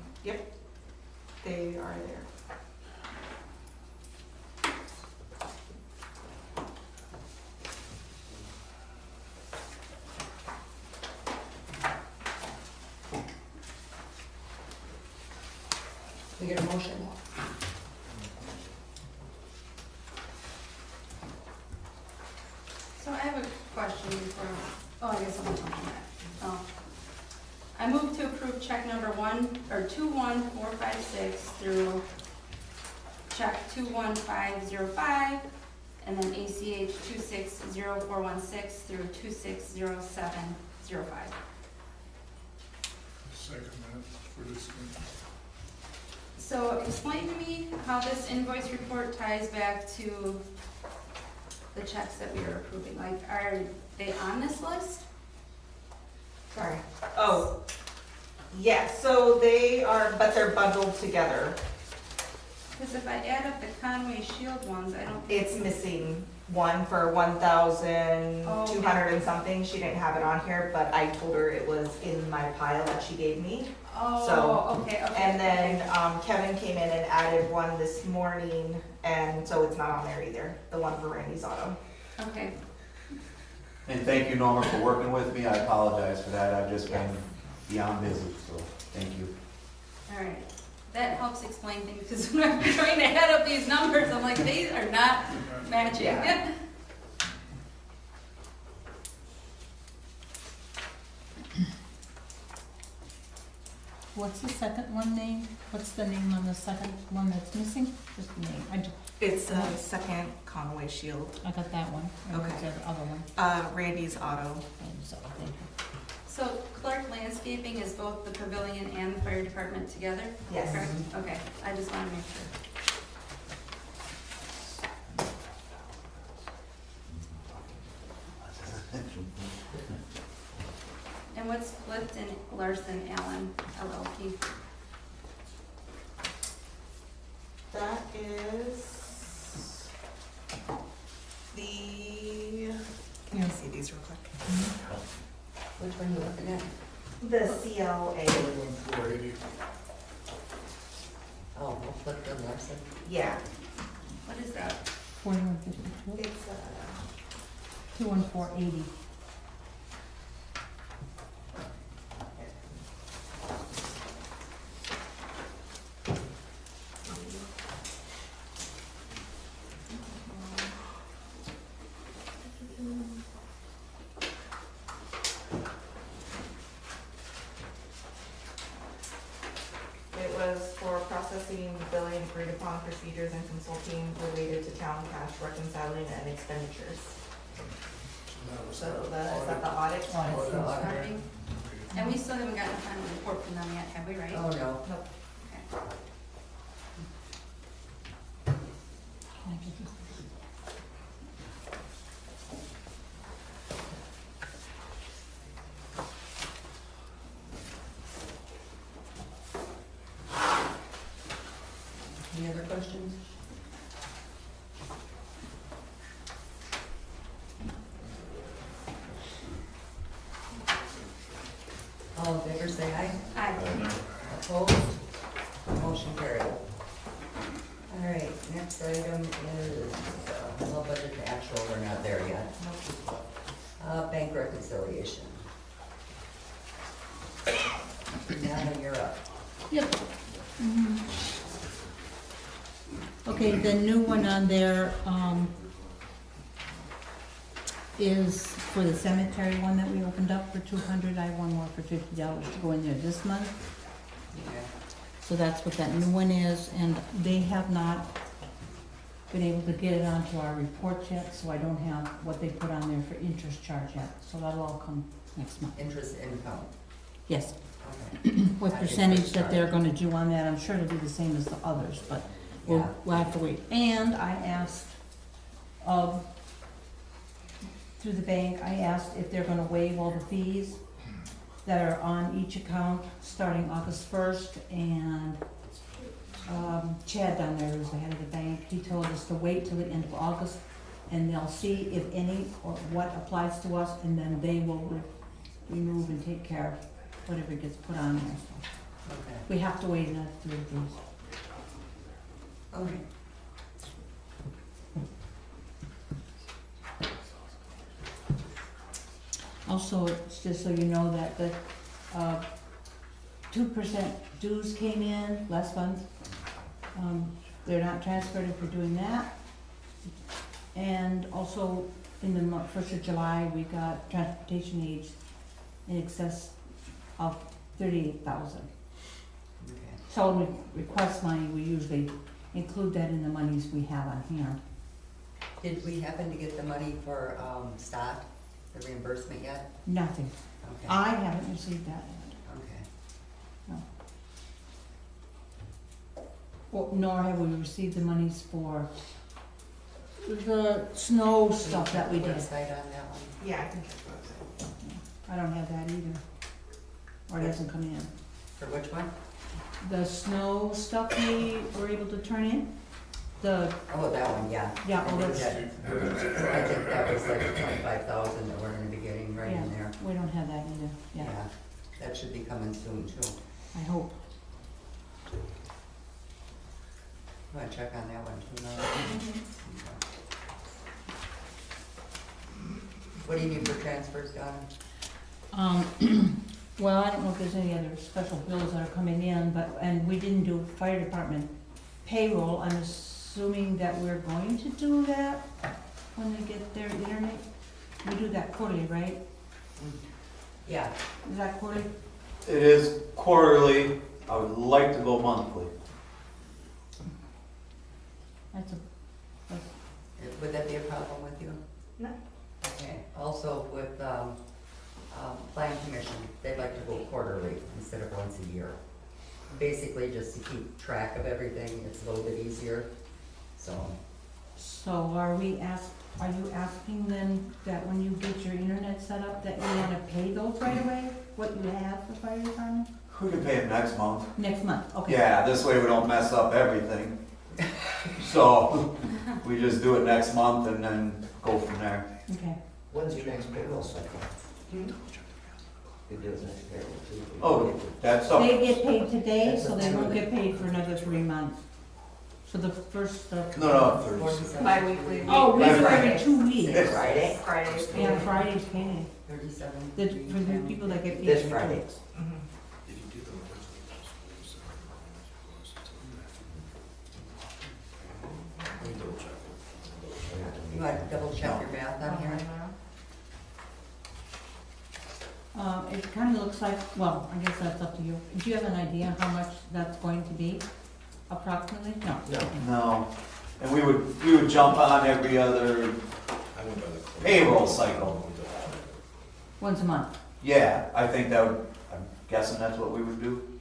they are there. We get a motion? So I have a question before, I guess I'm talking about that. Oh. I move to approve check number 21456 through check 21505, and then ACH 260416 through 260705. Second that for discussion. So explain to me how this invoice report ties back to the checks that we are approving. Like, are they on this list? Sorry. Oh, yes, so they are, but they're bundled together. Because if I add up the Conway Shield ones, I don't think. It's missing one for 1,200 and something. She didn't have it on here, but I told her it was in my pile that she gave me. Oh, okay. And then Kevin came in and added one this morning, and so it's not on there either, the one for Randy's Auto. Okay, And thank you, Norma, for working with me. I apologize for that. I've just been beyond busy, so thank you. all right. That helps explain things, because when I'm trying to add up these numbers, I'm like, these are not matching. Yeah. What's the second one name? What's the name on the second one that's missing? Just the name. It's the second Conway Shield. I got that one. Okay. What's the other one? Randy's Auto. So, thank you. So Clark Landscaping is both the pavilion and the fire department together? Yes. Correct? Okay, I just want to make sure. And what's Clifton Larson Allen LLP? That is can you see these real quick? Which one are you looking at? The CLA. 480. Oh, Clifton Larson. Yeah, What is that? 4152, it's 21480. It was for processing, billing, agreed upon procedures and consulting related to town cash reconciling and expenditures. That was So is that the audit? Audit. Auditing? And we still haven't gotten a final report from them yet, have we, right? Oh, no. Nope. Okay. Can I get this? Any other questions? All in favor, say aye. Aye. next item is, well, budget to actual, we're not there yet. Bank reconciliation. Now you're up. Yep. Okay, the new one on there, is for the cemetery one that we opened up for 200. I have one more for $50 to go in there this month. Okay. So that's what that new one is, and they have not been able to get it onto our report yet, so I don't have what they put on there for interest charge yet. So that'll all come next month. Interest income. Yes, Okay. what Not percentage interest that they're charge. gonna do on that, I'm sure it'll be the same as the others, but Yeah. we'll have to wait. And I asked, through the bank, I asked if they're gonna waive all the fees that are on each account starting August 1st, and Chad down there, who's the head of the bank, he told us to wait till the end of August, and they'll see if any or what applies to us, and then they will remove and take care of whatever gets put on there. So Okay. we have to wait another 3 days. Okay. Also, it's just so you know that the 2% dues came in last month. They're not transferred if we're doing that. And also, in the 1st of July, we got transportation aids in excess of 38,000. Okay. So when we request money, we usually include that in the monies we have on hand. Did we happen to get the money for, Stott, the reimbursement yet? Nothing. Okay. I haven't received that yet. Okay. No. Well, nor have we received the monies for the snow stuff that we did. Website on that one? Yeah, I think that's what I don't have that either. Or it hasn't come in. For which one? The snow stuff we were able to turn in, the, Oh, that one, yeah. yeah, I oh, think that's, I think that was like 25,000 that we're gonna be getting right yeah, in there. we don't have that either, yeah, That should be coming soon too. I hope. You wanna check on that one too, Laura? What do you need for transfers, Donna? Well, I don't know if there's any other special bills that are coming in, but, and we didn't do fire department payroll. I'm assuming that we're going to do that when they get their internet. We do that quarterly, right? Yeah, Is that quarterly? It is quarterly. I would like to go monthly. That's a, would that be a problem with you? No. Okay, also with, plan commission, they'd like to go quarterly instead of once a year. Basically, just to keep track of everything, it's a little bit easier, so. so are you asking them that when you get your internet set up, that you wanna pay those right away? What you have for fire department? We can pay it next month. Next month, okay. Yeah, this way we don't mess up everything. So, we just do it next month and then go from there. Okay. When's your next payroll cycle? Hmm? You do it next payroll too. Oh, that's up. They get paid today, so they won't get paid for another 3 months. So the first, No, 47. Bi-weekly. oh, we do every Fridays. 2 weeks. This Friday? Fridays. Yeah, Friday's payday. 37. For the people that get paid. This every 2 Friday. weeks. Mhm. You want to double check your math on here? It kinda looks like, well, I guess that's up to you. Do you have an idea how much that's going to be approximately? No. No. And we would jump on every other payroll cycle. Once a month. Yeah, I think that would, I'm guessing that's what we would do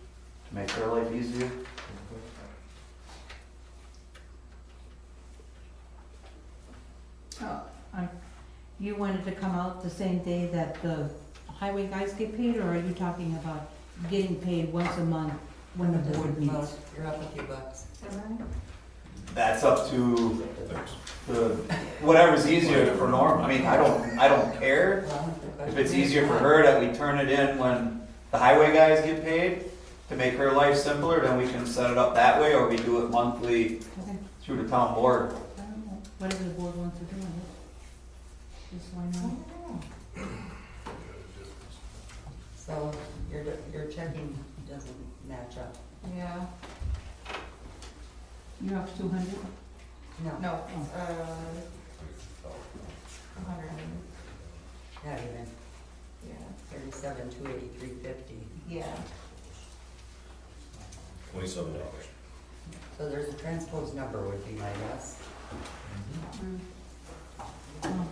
to make their life easier. You wanted to come out the same day that the highway guys get paid, or are you talking about getting paid once a month when the board meets? You're up a few bucks. That's up to the, whatever's easier for Norm. I mean, I don't care. If it's easier for her that we turn it in when the highway guys get paid to make her life simpler, then we can set it up that way, or we do it monthly Okay. to the town board. I don't know, whatever the board wants to do with it. Just why not? So your checking doesn't match up? Yeah. You're up to 200? No. No, it's, 100, Not even. yeah, 37, 283.50. yeah. $27. So there's a transposed number would be my guess. Oh,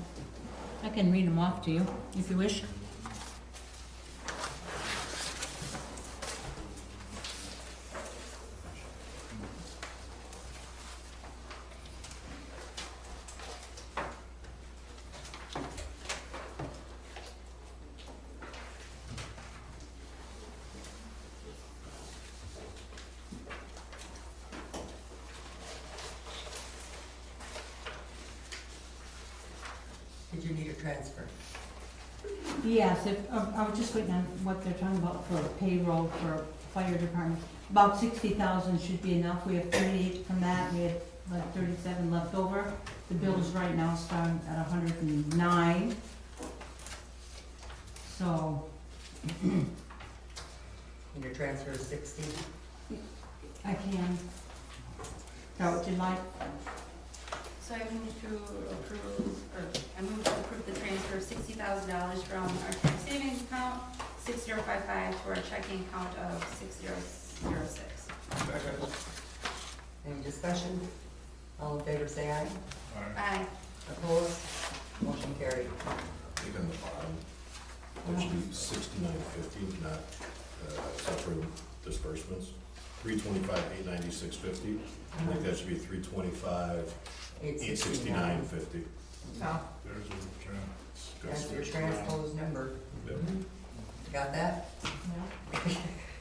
I can read them off to you, if you wish. Did you need a transfer? Yes, I was just waiting on what they're talking about for payroll for fire department. About 60,000 should be enough. We have 38 from that. We had like 37 left over. The bills right now start at 109. So, And your transfer is 60? I can. Is that what you like? So I move to approve the transfer of $60,000 from our tax savings account, 6055, to our checking account of 6006. Second. Any discussion? All in favor, say aye. Aye. Opposed? Motion carried. I think on the bottom, that should be 6950, not separate disbursements. 325, 896.50. I think that should be 325, 869.50. No. There's a trans. That's your transposed number. Yep. Got that?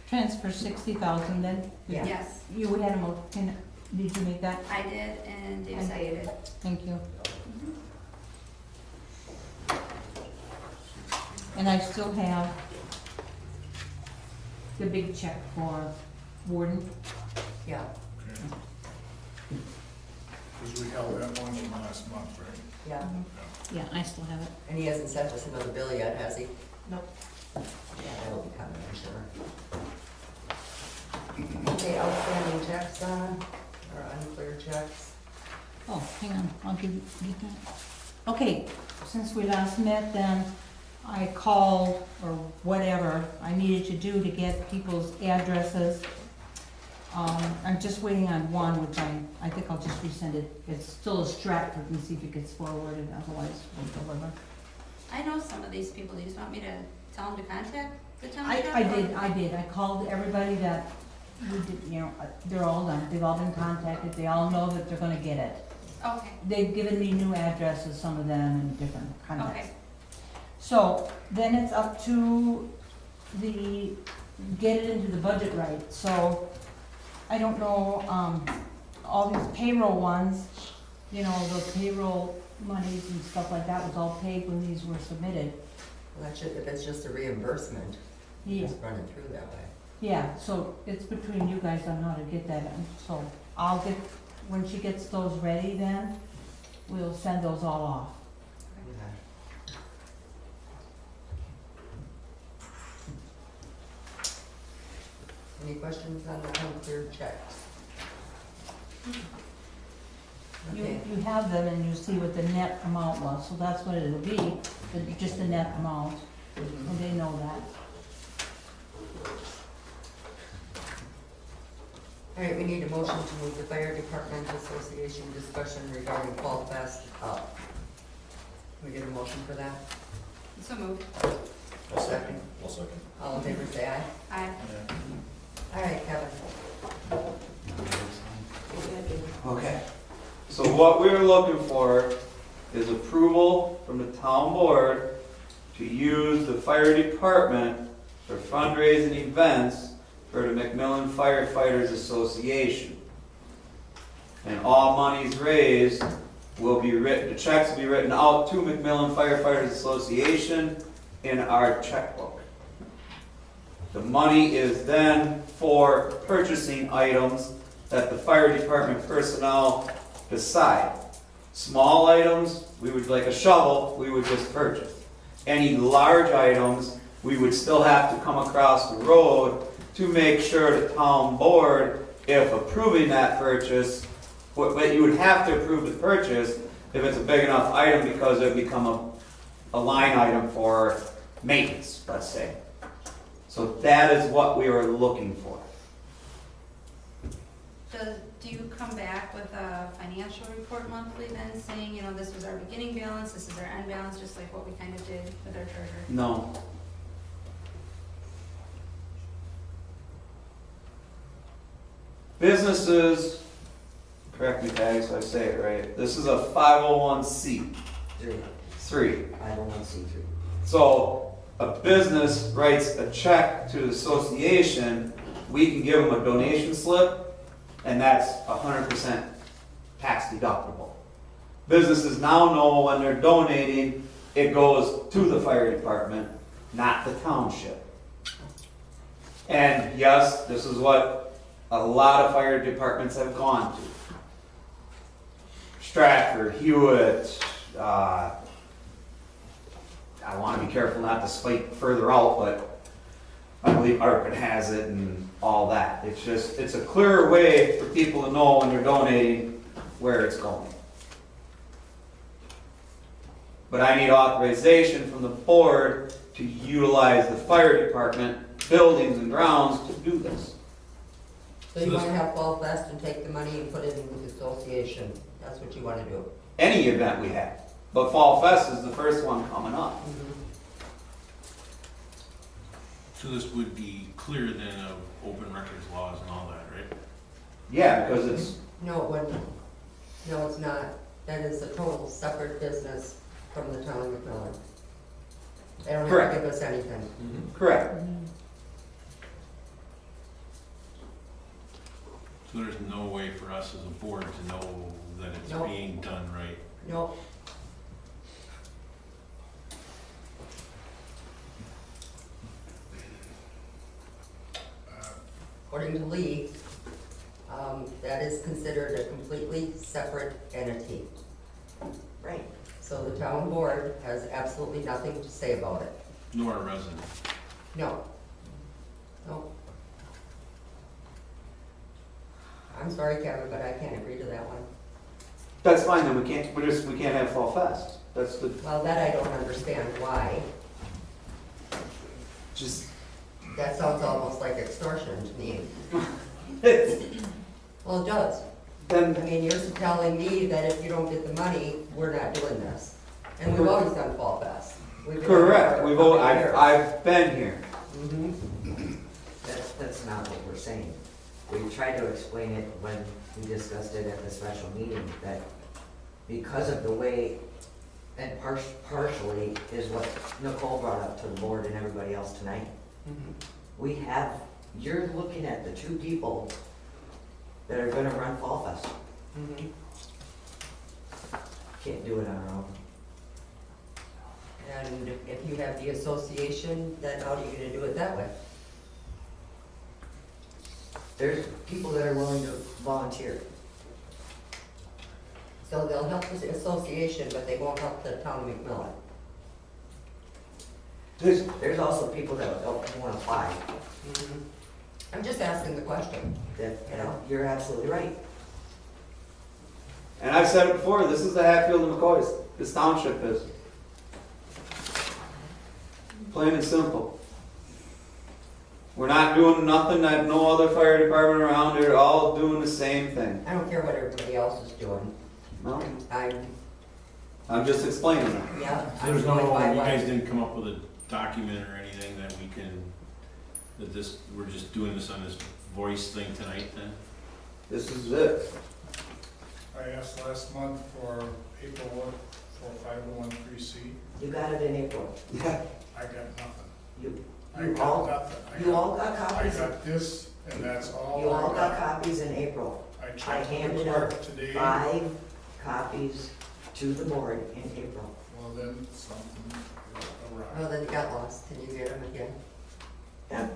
Transfer 60,000 then? Yeah. Yes, You had a motion, did you make that? I did, and Dave And seconded. David. Thank you. And I still have the big check for Warden. Yeah. Because we held that one from last month, right? Yeah. Yeah, I still have it. And he hasn't sent us another bill yet, has he? Nope. Yeah, that'll be coming, I'm sure. Okay, outstanding checks, or unclear checks? Oh, hang on, I'll get that. Okay, since we last met, then I called, or whatever I needed to do to get people's addresses. I'm just waiting on one, which I think I'll just resend it. It's still a Stratford, and see if it gets forwarded, otherwise we'll deliver. I know some of these people. Do you just want me to tell them to contact the town? I did. I called everybody that we did, you know, they're all done. They've all been contacted. They all know that they're gonna get it. Okay, They've given me new addresses, some of them in different contacts. okay. So then it's up to get it into the budget right. So I don't know, all these payroll ones, you know, the payroll monies and stuff like that was all paid when these were submitted. Well, that should, if it's just a reimbursement, Yeah. just run it through that way. Yeah, so it's between you guys on how to get that in. So I'll get, when she gets those ready then, we'll send those all off. Any questions on the uncleared checks? Okay, You have them and you see what the net amount was, so that's what it'll be, just the net amount, and they know that. all right, we need a motion to move the Fire Department Association discussion regarding Fall Fest up. Can we get a motion for that? So moved. I'll second. I'll second. All in favor, say aye. Aye. All right, Kevin. Okay. So what we're looking for is approval from the town board to use the fire department for fundraising events for the McMillan Firefighters Association. And all monies raised will be written, the checks will be written out to McMillan Firefighters Association in our checkbook. The money is then for purchasing items that the fire department personnel decide. Small items, we would, like a shovel, we would just purchase. Any large items, we would still have to come across the road to make sure the town board, if approving that purchase, but you would have to approve the purchase if it's a big enough item because it would become a line item for maintenance, let's say. So that is what we were looking for. Do you come back with a financial report monthly then, saying, you know, this was our beginning balance, this is our end balance, just like what we kind of did with our treasurer? No. Businesses, correct me, Patty, so I say it right. This is a 501c3. 501c3. So a business writes a check to the association, we can give them a donation slip, and that's 100% tax deductible. Businesses now know when they're donating, it goes to the fire department, not the township. And yes, this is what a lot of fire departments have gone to. Stratford, Hewitt, I want to be careful not to spike further out, but I believe Arpin has it and all that. It's just, it's a clearer way for people to know when they're donating where it's going. But I need authorization from the board to utilize the fire department, buildings and grounds to do this. So you wanna have Fall Fest and take the money and put it in the association, that's what you wanna do? Any event we have. But Fall Fest is the first one coming up. So this would be clearer than open records laws and all that, right? Yeah, because it's, No, it wouldn't. No, it's not. That is a total separate business from the town of McMillan. They don't have Correct. to give us anything. correct. So there's no way for us as a board to know that it's Nope. being done right. Nope. According to Lee, that is considered a completely separate entity. Right. So the town board has absolutely nothing to say about it. Nor a resident. No. No. I'm sorry, Kevin, but I can't agree to that one. That's fine, then we can't have Fall Fest. That's the, Well, that I don't understand why. just, That sounds almost like extortion to me. Well, it does. then, I mean, you're telling me that if you don't get the money, we're not doing this. And we've always done Fall Fest. We've been doing it correct, for we've, how many I've, years? I've been here. Mhm. That's not what we're saying. We tried to explain it when we discussed it at the special meeting, that because of the way, and partially is what Nicole brought up to the board and everybody else tonight. We have, you're looking at the two people that are gonna run Fall Fest. Can't do it on our own. And if you have the association, then how are you gonna do it that way? There's people that are willing to volunteer. So they'll help the association, but they won't help the town of McMillan. There's also people that don't wanna apply. I'm just asking the question. That, you're absolutely right. And I've said it before, this is the Hatfield and McCoys, this township is. Plain and simple. We're not doing nothing that no other fire department around, they're all doing the same thing. I don't care what everybody else is doing. No, I'm, I'm just explaining it. yeah. So there's I'm no, going by you what- guys didn't come up with a document or anything that we can, that this, we're just doing this on this voice thing tonight then? This is it. I asked last month for paperwork for 501(c). You got it in April. Yeah. I got nothing. You, I you got all, nothing. you all got I copies. got this, and that's all You all I got copies in April. I I checked with handed the out clerk today. 5 copies to the board in April. Well, then something Oh, arrived. then you got lost. Can you get them again? Yeah.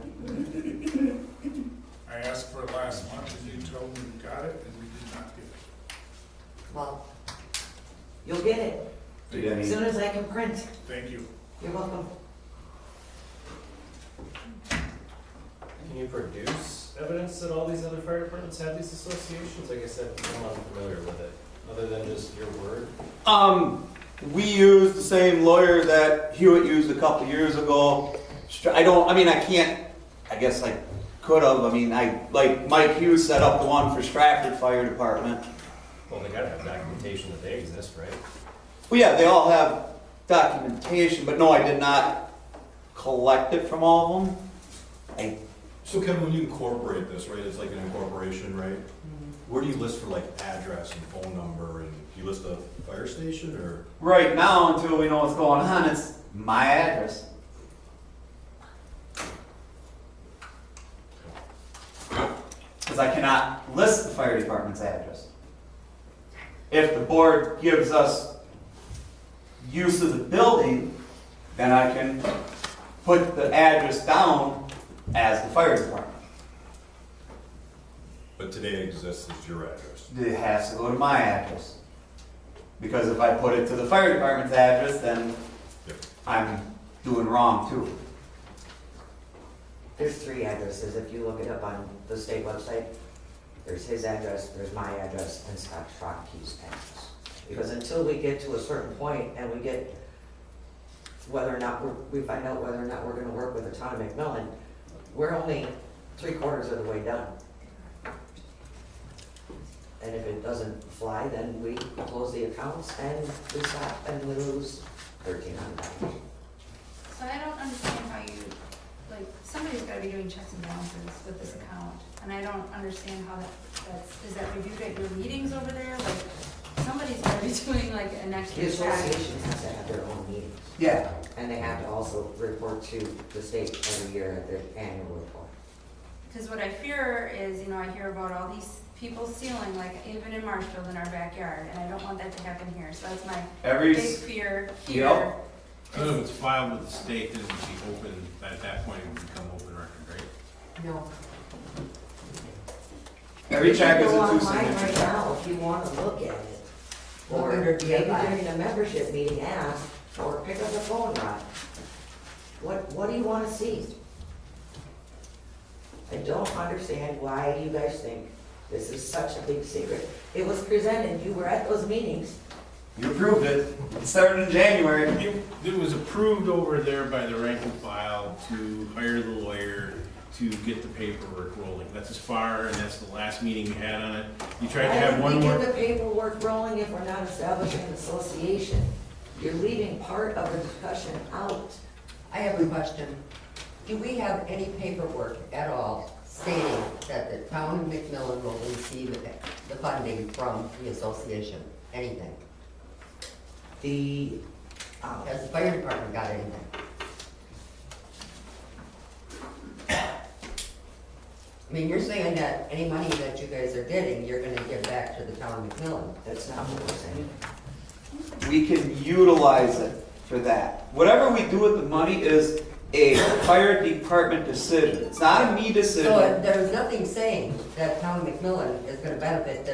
I asked for it last month, and you told me you got it, and we did not get it. Well, you'll get it as soon as I can print. Thank you. You're welcome. Can you produce evidence that all these other fire departments have these associations? Like I said, I'm not familiar with it, other than just your word. We use the same lawyer that Hewitt used a couple years ago. I guess I could have, like Mike Hughes set up the one for Stratford Fire Department. Well, they gotta have documentation that they exist, right? Well, yeah, they all have documentation, but no, I did not collect it from all of them. So Kevin, when you incorporate this, right, it's like an incorporation, right? Where do you list for like address and phone number, and do you list a fire station, or? Right now, until we know what's going on, it's my address. Because I cannot list the fire department's address. If the board gives us use of the building, then I can put the address down as the fire department. But today it exists as your address. It has to go to my address. Because if I put it to the fire department's address, then I'm doing wrong too. There's 3 addresses. If you look it up on the state website, there's his address, there's my address, and Scott Schrockey's address. Because until we get to a certain point and we get whether or not we find out whether or not we're going to work with the town of McMillan, we're only 3/4 of the way done. And if it doesn't fly, then we close the accounts and we stop and we lose $1,300. So I don't understand how you, like, somebody's gotta be doing checks and balances with this account, and I don't understand how is that reviewed at your meetings over there? Like, somebody's gotta be doing like an The extra check. association has to have their own meetings. Yeah. And they have to also report to the state every year at their annual report. Because what I fear is, I hear about all these people stealing, like even in Marshfield in our backyard, and I don't want that to happen here. So that's my big fear here. Yep. So if it's filed with the state, then it would be open, at that point it would become open record, right? No. Every check is Go a 2 online right signature. now if you want to look at it. Look Or under maybe DFI. during a membership meeting, ask, or pick up the phone, Ron. What do you want to see? I don't understand why you guys think this is such a big secret. It was presented, you were at those meetings. You approved it. It started in January. It was approved over there by the rank and file to hire the lawyer to get the paperwork rolling. That's as far, and that's the last meeting we had on it. You tried to have one Why more. did we get the paperwork rolling if we're not establishing an association? You're leaving part of the discussion out. I have a question. Do we have any paperwork at all stating that the town of McMillan will receive the funding from the association? Anything? Has the fire department got anything? I mean, you're saying that any money that you guys are getting, you're gonna give back to the town of McMillan. That's not what we're saying. We can utilize it for that. Whatever we do with the money is a fire department decision. It's not a me decision. So there's nothing saying that town of McMillan is gonna benefit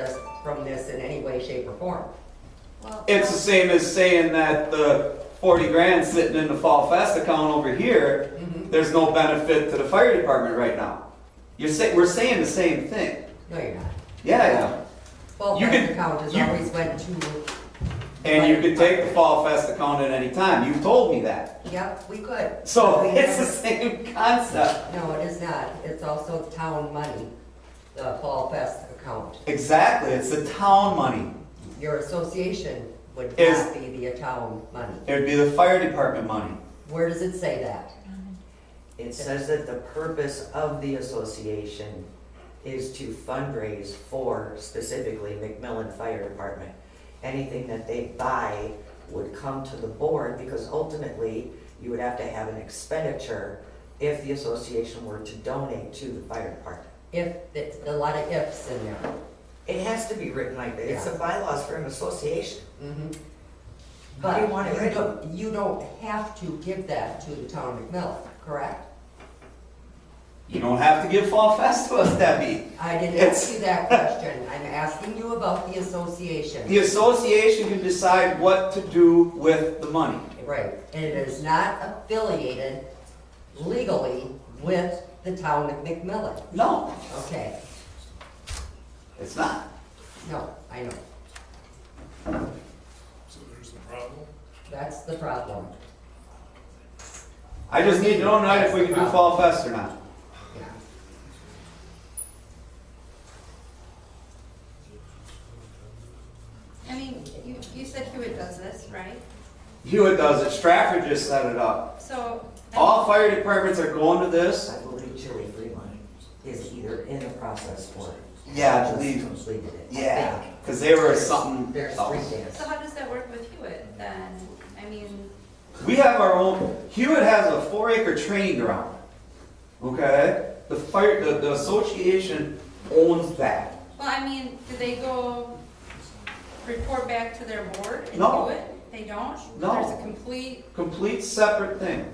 from this in any way, shape, or form. Well, It's the same as saying that the 40 grand sitting in the Fall Fest account over here, there's no benefit to the fire department right now. We're saying the same thing. No, you're not. Yeah. Fall You Fest could- account has you- always went to. And you could take the Fall Fest account at any time. You told me that. Yep, we could. So We it's the never- same concept. No, it is not. It's also town money, the Fall Fest account. Exactly. It's the town money. Your association would Is- not be the town money. It would be the fire department money. Where does it say that? It says that the purpose of the association is to fundraise for specifically McMillan Fire Department. Anything that they buy would come to the board because ultimately you would have to have an expenditure if the association were to donate to the fire department. If, it's a lot of ifs in there. It has to be written like that. It's the bylaws for an association. How But do you want it written? you don't have to give that to the town of McMillan, correct? You don't have to give Fall Fest to us, Debbie. I didn't It's- ask you that question. I'm asking you about the association. The association can decide what to do with the money. Right, and it is not affiliated legally with the town of McMillan. No, Okay, it's not. no, I know. So there's the problem. That's the problem. I just need to know tonight if we can do Fall Fest or not. Yeah. I mean, you said Hewitt does this, right? Hewitt does it, Stratford just set it up. So. All fire departments are going to this. I believe Chili Fremont is either in the process or. Yeah, I just believe. completed it. I Yeah, think. because they were something There's 3 else. days. So how does that work with Hewitt then? I mean, We have our own, Hewitt has a 4-acre training ground. Okay? The association owns that. well, I mean, do they go report back to their board in No. Hewitt? They don't? No. There's a Complete separate thing.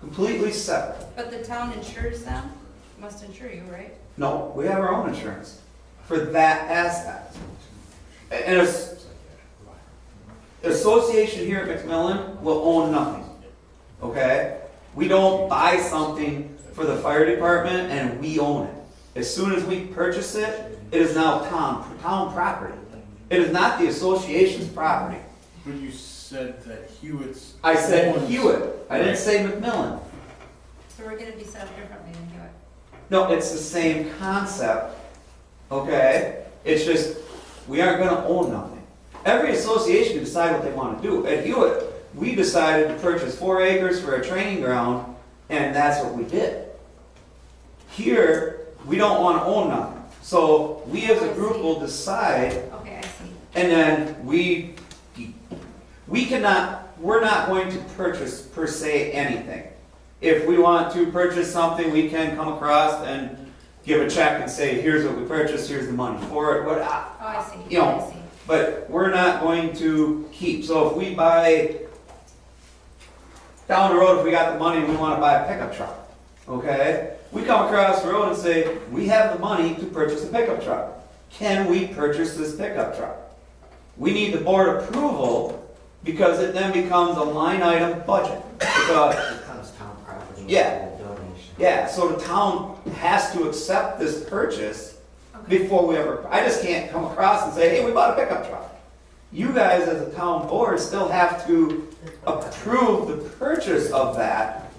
Completely separate. but the town insures them? Must insure you, right? No, we have our own insurance for that asset. And the association here at McMillan will own nothing. Okay? We don't buy something for the fire department and we own it. As soon as we purchase it, it is now town property. It is not the association's property. But you said that Hewitt's. I said owns- Hewitt. I didn't say McMillan. So we're gonna be set up differently than Hewitt. No, it's the same concept, okay? It's just, we aren't gonna own nothing. Every association can decide what they wanna do. At Hewitt, we decided to purchase 4 acres for a training ground, and that's what we did. Here, we don't wanna own nothing. So, we as a group will decide, Okay, I see. and then we cannot, we're not going to purchase per se anything. If we want to purchase something, we can come across and give a check and say, here's what we purchased, here's the money for it, Oh, I see. You know, I see. but we're not going to keep. So if we buy, down the road, if we got the money and we want to buy a pickup truck, okay? We come across the road and say, we have the money to purchase a pickup truck. Can we purchase this pickup truck? We need the board approval because it then becomes a line item budget. Because It becomes town property. Yeah. and a donation. yeah, so the town has to accept this purchase Okay. before we ever, I just can't come across and say, hey, we bought a pickup truck. You guys as a town board still have to approve the purchase of that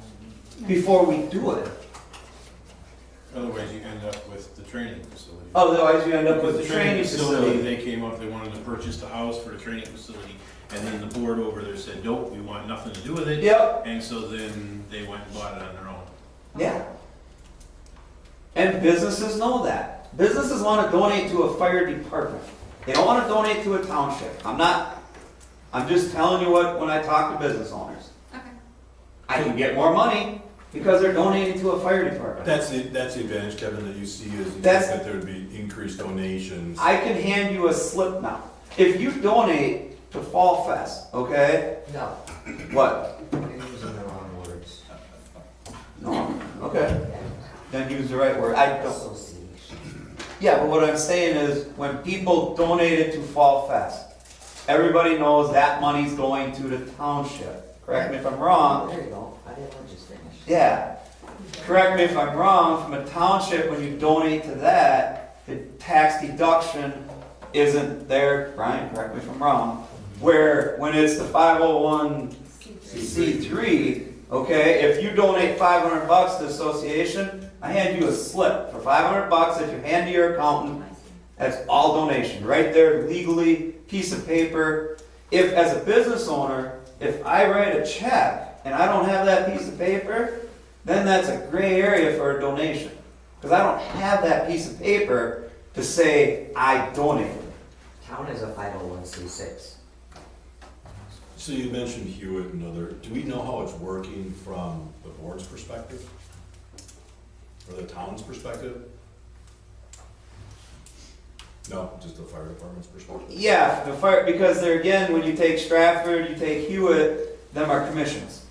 before we do it. Otherwise, you end up with the training facility. Otherwise, you end up with Because the training facility. They came up, they wanted to purchase the house for the training facility, and then the board over there said, nope, we want nothing to do with it. Yep, And so then they went and bought it on their own. yeah. And businesses know that. Businesses want to donate to a fire department. They don't want to donate to a township. I'm just telling you what, when I talk to business owners. Okay. I can get more money because they're donating to a fire department. That's the advantage, Kevin, that you see is you think That's- that there'd be increased donations. I can hand you a slip now. If you donate to Fall Fest, okay? No, What? you're using the wrong words. No, okay. Then use the right word. I don't. Association. Yeah, but what I'm saying is, when people donated to Fall Fest, everybody knows that money's going to the township. Correct me if I'm wrong. There you go, I didn't let you finish. Yeah. Correct me if I'm wrong, from a township, when you donate to that, the tax deduction isn't there, Brian, correct me if I'm wrong, where when it's the 501c3, okay, if you donate $500 to the association, I hand you a slip for $500 that you hand to your accountant. That's all donation, right there legally, piece of paper. If, as a business owner, if I write a check and I don't have that piece of paper, then that's a gray area for a donation. Because I don't have that piece of paper to say I donated. Town is a 501c6. So you mentioned Hewitt and other, do we know how it's working from the board's perspective? Or the town's perspective? No, just the fire department's perspective? Yeah, the fire, because they're, again, when you take Stratford, you take Hewitt, them are commissions.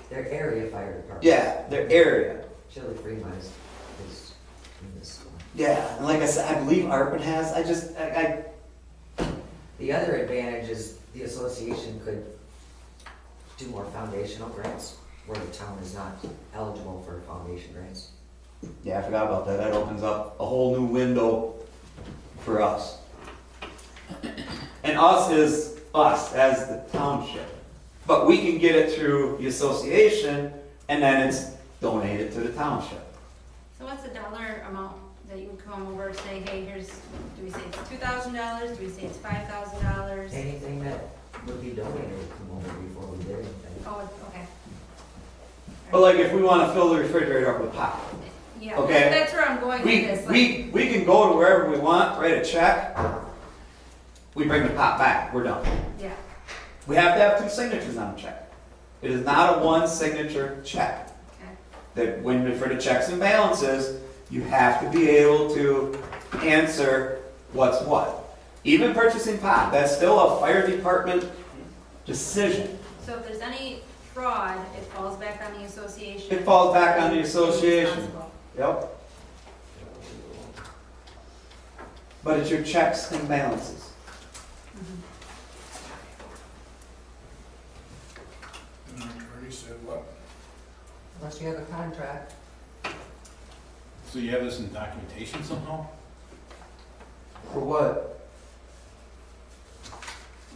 They're area fire departments. Yeah, their area. Chili Fremont is in this one. Yeah, and like I said, I believe ARPA has, I The other advantage is the association could do more foundational grants where the town is not eligible for foundation grants. yeah, I forgot about that. That opens up a whole new window for us. And us is us as the township. But we can get it through the association and then it's donated to the township. So what's the dollar amount that you would come over and say, hey, here's, do we say it's $2,000, do we say it's $5,000? Anything that would be donated would come over before we did anything. Oh, okay. But like if we want to fill the refrigerator up with pop, Yeah, okay. that's where I'm going with this. Like, we can go to wherever we want, write a check, we bring the pop back, we're done. yeah, We have to have 2 signatures on the check. It is not a 1 signature check. okay. That when for the checks and balances, you have to be able to answer what's what. Even purchasing pop, that's still a fire department decision. So if there's any fraud, it falls back on the association. It falls back on the association. Responsible. Yep. But it's your checks and balances. And the attorney said what? Unless you have a contract. So you have this in documentation somehow? For what?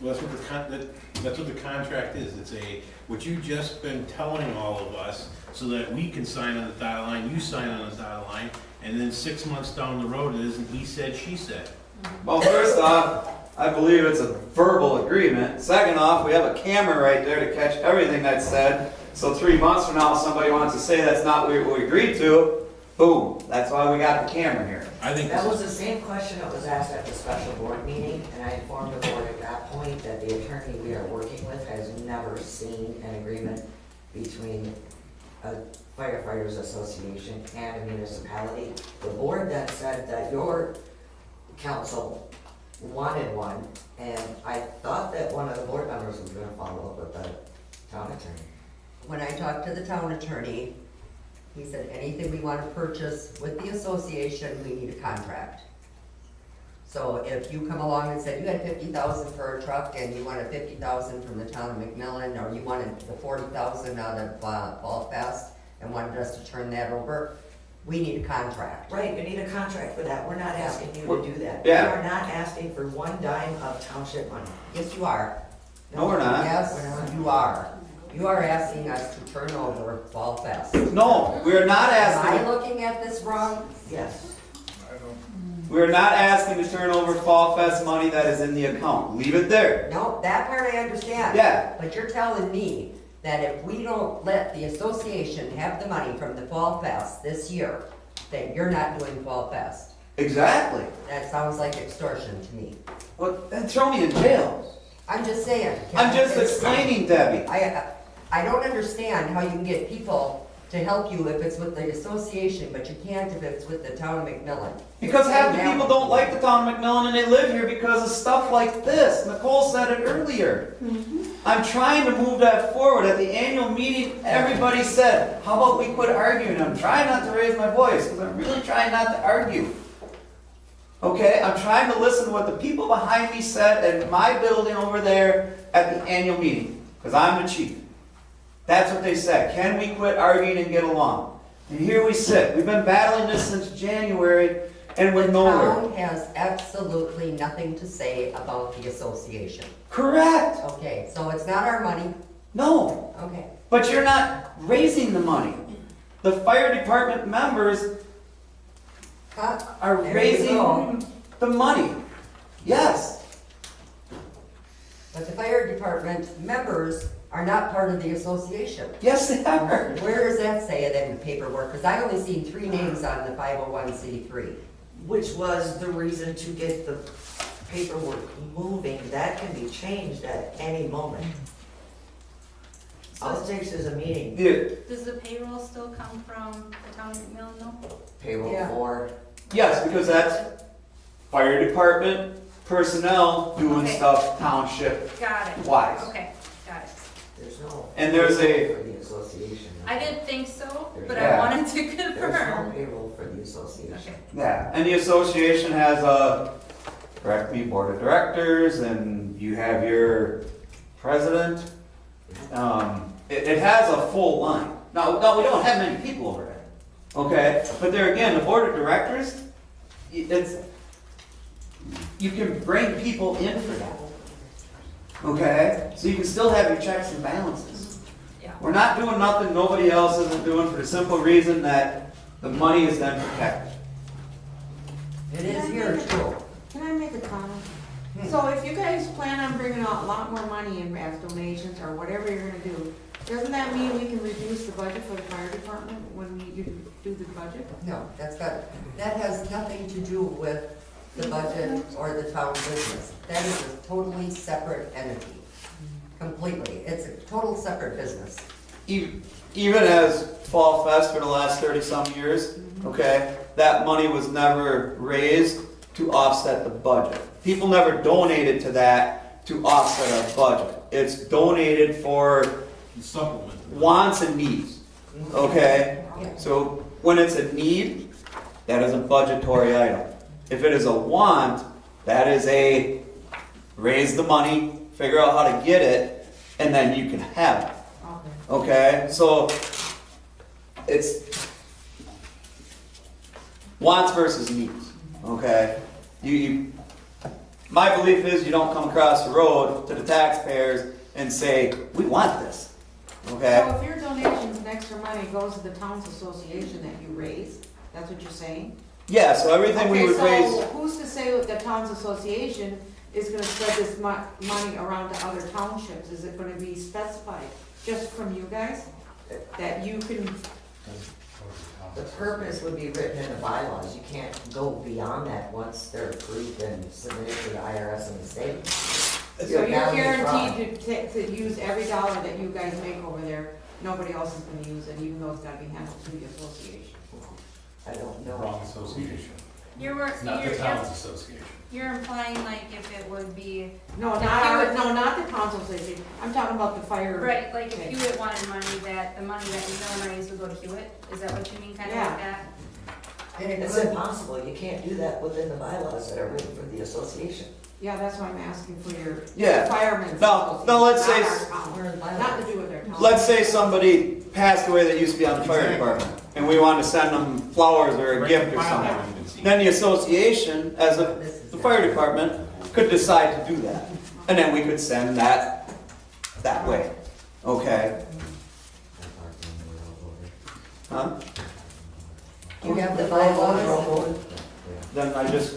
Well, that's what that's what the contract is. It's what you've just been telling all of us, so that we can sign on the dotted line, you sign on the dotted line, and then 6 months down the road it isn't he said, she said. Well, first off, I believe it's a verbal agreement. Second off, we have a camera right there to catch everything that's said. So 3 months from now, if somebody wants to say that's not what we agreed to, boom, that's why we got the camera here. I think That this was is, the same question that was asked at the special board meeting, and I informed the board at that point that the attorney we are working with has never seen an agreement between a firefighters association and a municipality. The board then said that your council wanted one, and I thought that one of the board members was gonna follow up with the town attorney. When I talked to the town attorney, he said anything we want to purchase with the association, we need a contract. So if you come along and said you had 50,000 for a truck and you wanted 50,000 from the town of McMillan, or you wanted the 40,000 out of Fall Fest and wanted us to turn that over, we need a contract. Right, you need a contract for that, we're not asking you to do that. Yeah. We are not asking for one dime of township money. Yes, you are. No, we're not. Yes, you are. You are asking us to turn over Fall Fest. No, we're not Am I asking, looking at this wrong? Yes. I don't, we're not asking to turn over Fall Fest money that is in the account. Leave it there. No, that part I understand. Yeah. But you're telling me that if we don't let the association have the money from the Fall Fest this year, that you're not doing Fall Fest. Exactly. That sounds like extortion to me. Well, then throw me in jail. I'm just saying. I'm just explaining, Debbie. I don't understand how you can get people to help you if it's with the association, but you can't if it's with the town of McMillan. Because half the people don't like the town of McMillan and they live here because of stuff like this. Nicole said it earlier. I'm trying to move that forward. At the annual meeting, everybody said, how about we quit arguing? I'm trying not to raise my voice because I'm really trying not to argue. Okay, I'm trying to listen to what the people behind me said in my building over there at the annual meeting, because I'm the chief. That's what they said. Can we quit arguing and get along? And here we sit. We've been battling this since January, and we're The nowhere. town has absolutely nothing to say about the association. Correct. Okay, so it's not our money. No, Okay. but you're not raising the money. The fire department members are There you raising go. the money. Yes. But the fire department members are not part of the association. Yes, they are. Where does that say it in the paperwork? Because I only seen 3 names on the 501c3. Which was the reason to get the paperwork moving. That can be changed at any moment. All it takes is a meeting. Yeah. Does the payroll still come from the town of McMillan though? Payroll Yeah. for, Yes, because that's fire department personnel doing Okay. stuff township Got it. wise. Okay, got it. there's no. And there's a- For the association. no. I didn't think so, but I Yeah. wanted to There's no confirm. payroll for the association. Okay. Yeah, and the association has a, correct me, board of directors, and you have your president. It has a full line. Now, we don't have many people over there, okay? But there again, the board of directors, you can bring people in for that, okay? So you can still have your checks and balances. Yeah. We're not doing nothing nobody else isn't doing for the simple reason that the money is then protected. It is here too. Can I make a comment? So if you guys plan on bringing out a lot more money in as donations or whatever you're gonna do, doesn't that mean we can reduce the budget for the fire department when you do the budget? No, that has nothing to do with the budget or the town business. That is a totally separate entity, completely. It's a total separate business. Even as Fall Fest for the last 30-some years, okay, that money was never raised to offset the budget. People never donated to that to offset our budget. It's donated for Supplement. wants and needs, okay? Yeah. So when it's a need, that is a budgetary item. If it is a want, that is a raise the money, figure out how to get it, and then you can have it. Okay, so it's wants versus needs. Okay, my belief is you don't come across the road to the taxpayers and say we want this. Okay. So if your donations and extra money goes to the town's association that you raise, that's what you're saying? Yeah. So everything we would raise. So who's to say that the town's association is gonna spread this money around to other townships? Is it gonna be specified just from you guys? That you can, The purpose would be written in the bylaws. You can't go beyond that once they're approved and submitted to the IRS and the state. so you're That would be fraud. guaranteed to use every dollar that you guys make over there, nobody else is gonna use it, even though it's gotta be handled through the association. I don't know. Wrong association. It's Not the town's association. You're implying like if it would be, No, If not you our, would- no, not the council association, I'm talking about the fire. right, like Okay. if Hewitt wanted money, that the money that McMillan raised would go to Hewitt? Is that what you mean, kind of like that? And it It's could, impossible. You can't do that within the bylaws that are written for the association. Yeah, that's why I'm asking for your Yeah. firemen's No, association, let's say- not our town. we're in bylaws. Not to do with their town. Let's say somebody passed away that used to be on the fire department, and we wanted to send them flowers or a gift or something. Then the association, as the fire department, could decide to do that. And then we could send that way. Okay? Huh? You have the bylaws. Then I just,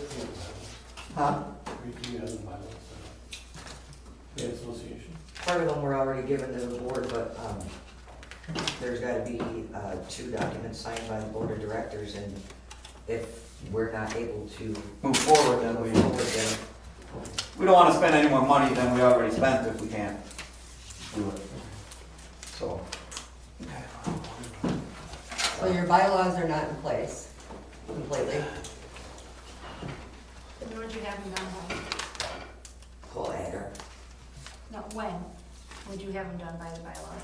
huh? The association. Part of them were already given to the board, but there's gotta be 2 documents signed by the board of directors, and if we're not able to Move forward, then move forward, then we don't want to spend any more money than we already spent if we can't do it. So. So your bylaws are not in place completely. When would you have them done by? pull header. No, when would you have them done by the bylaws?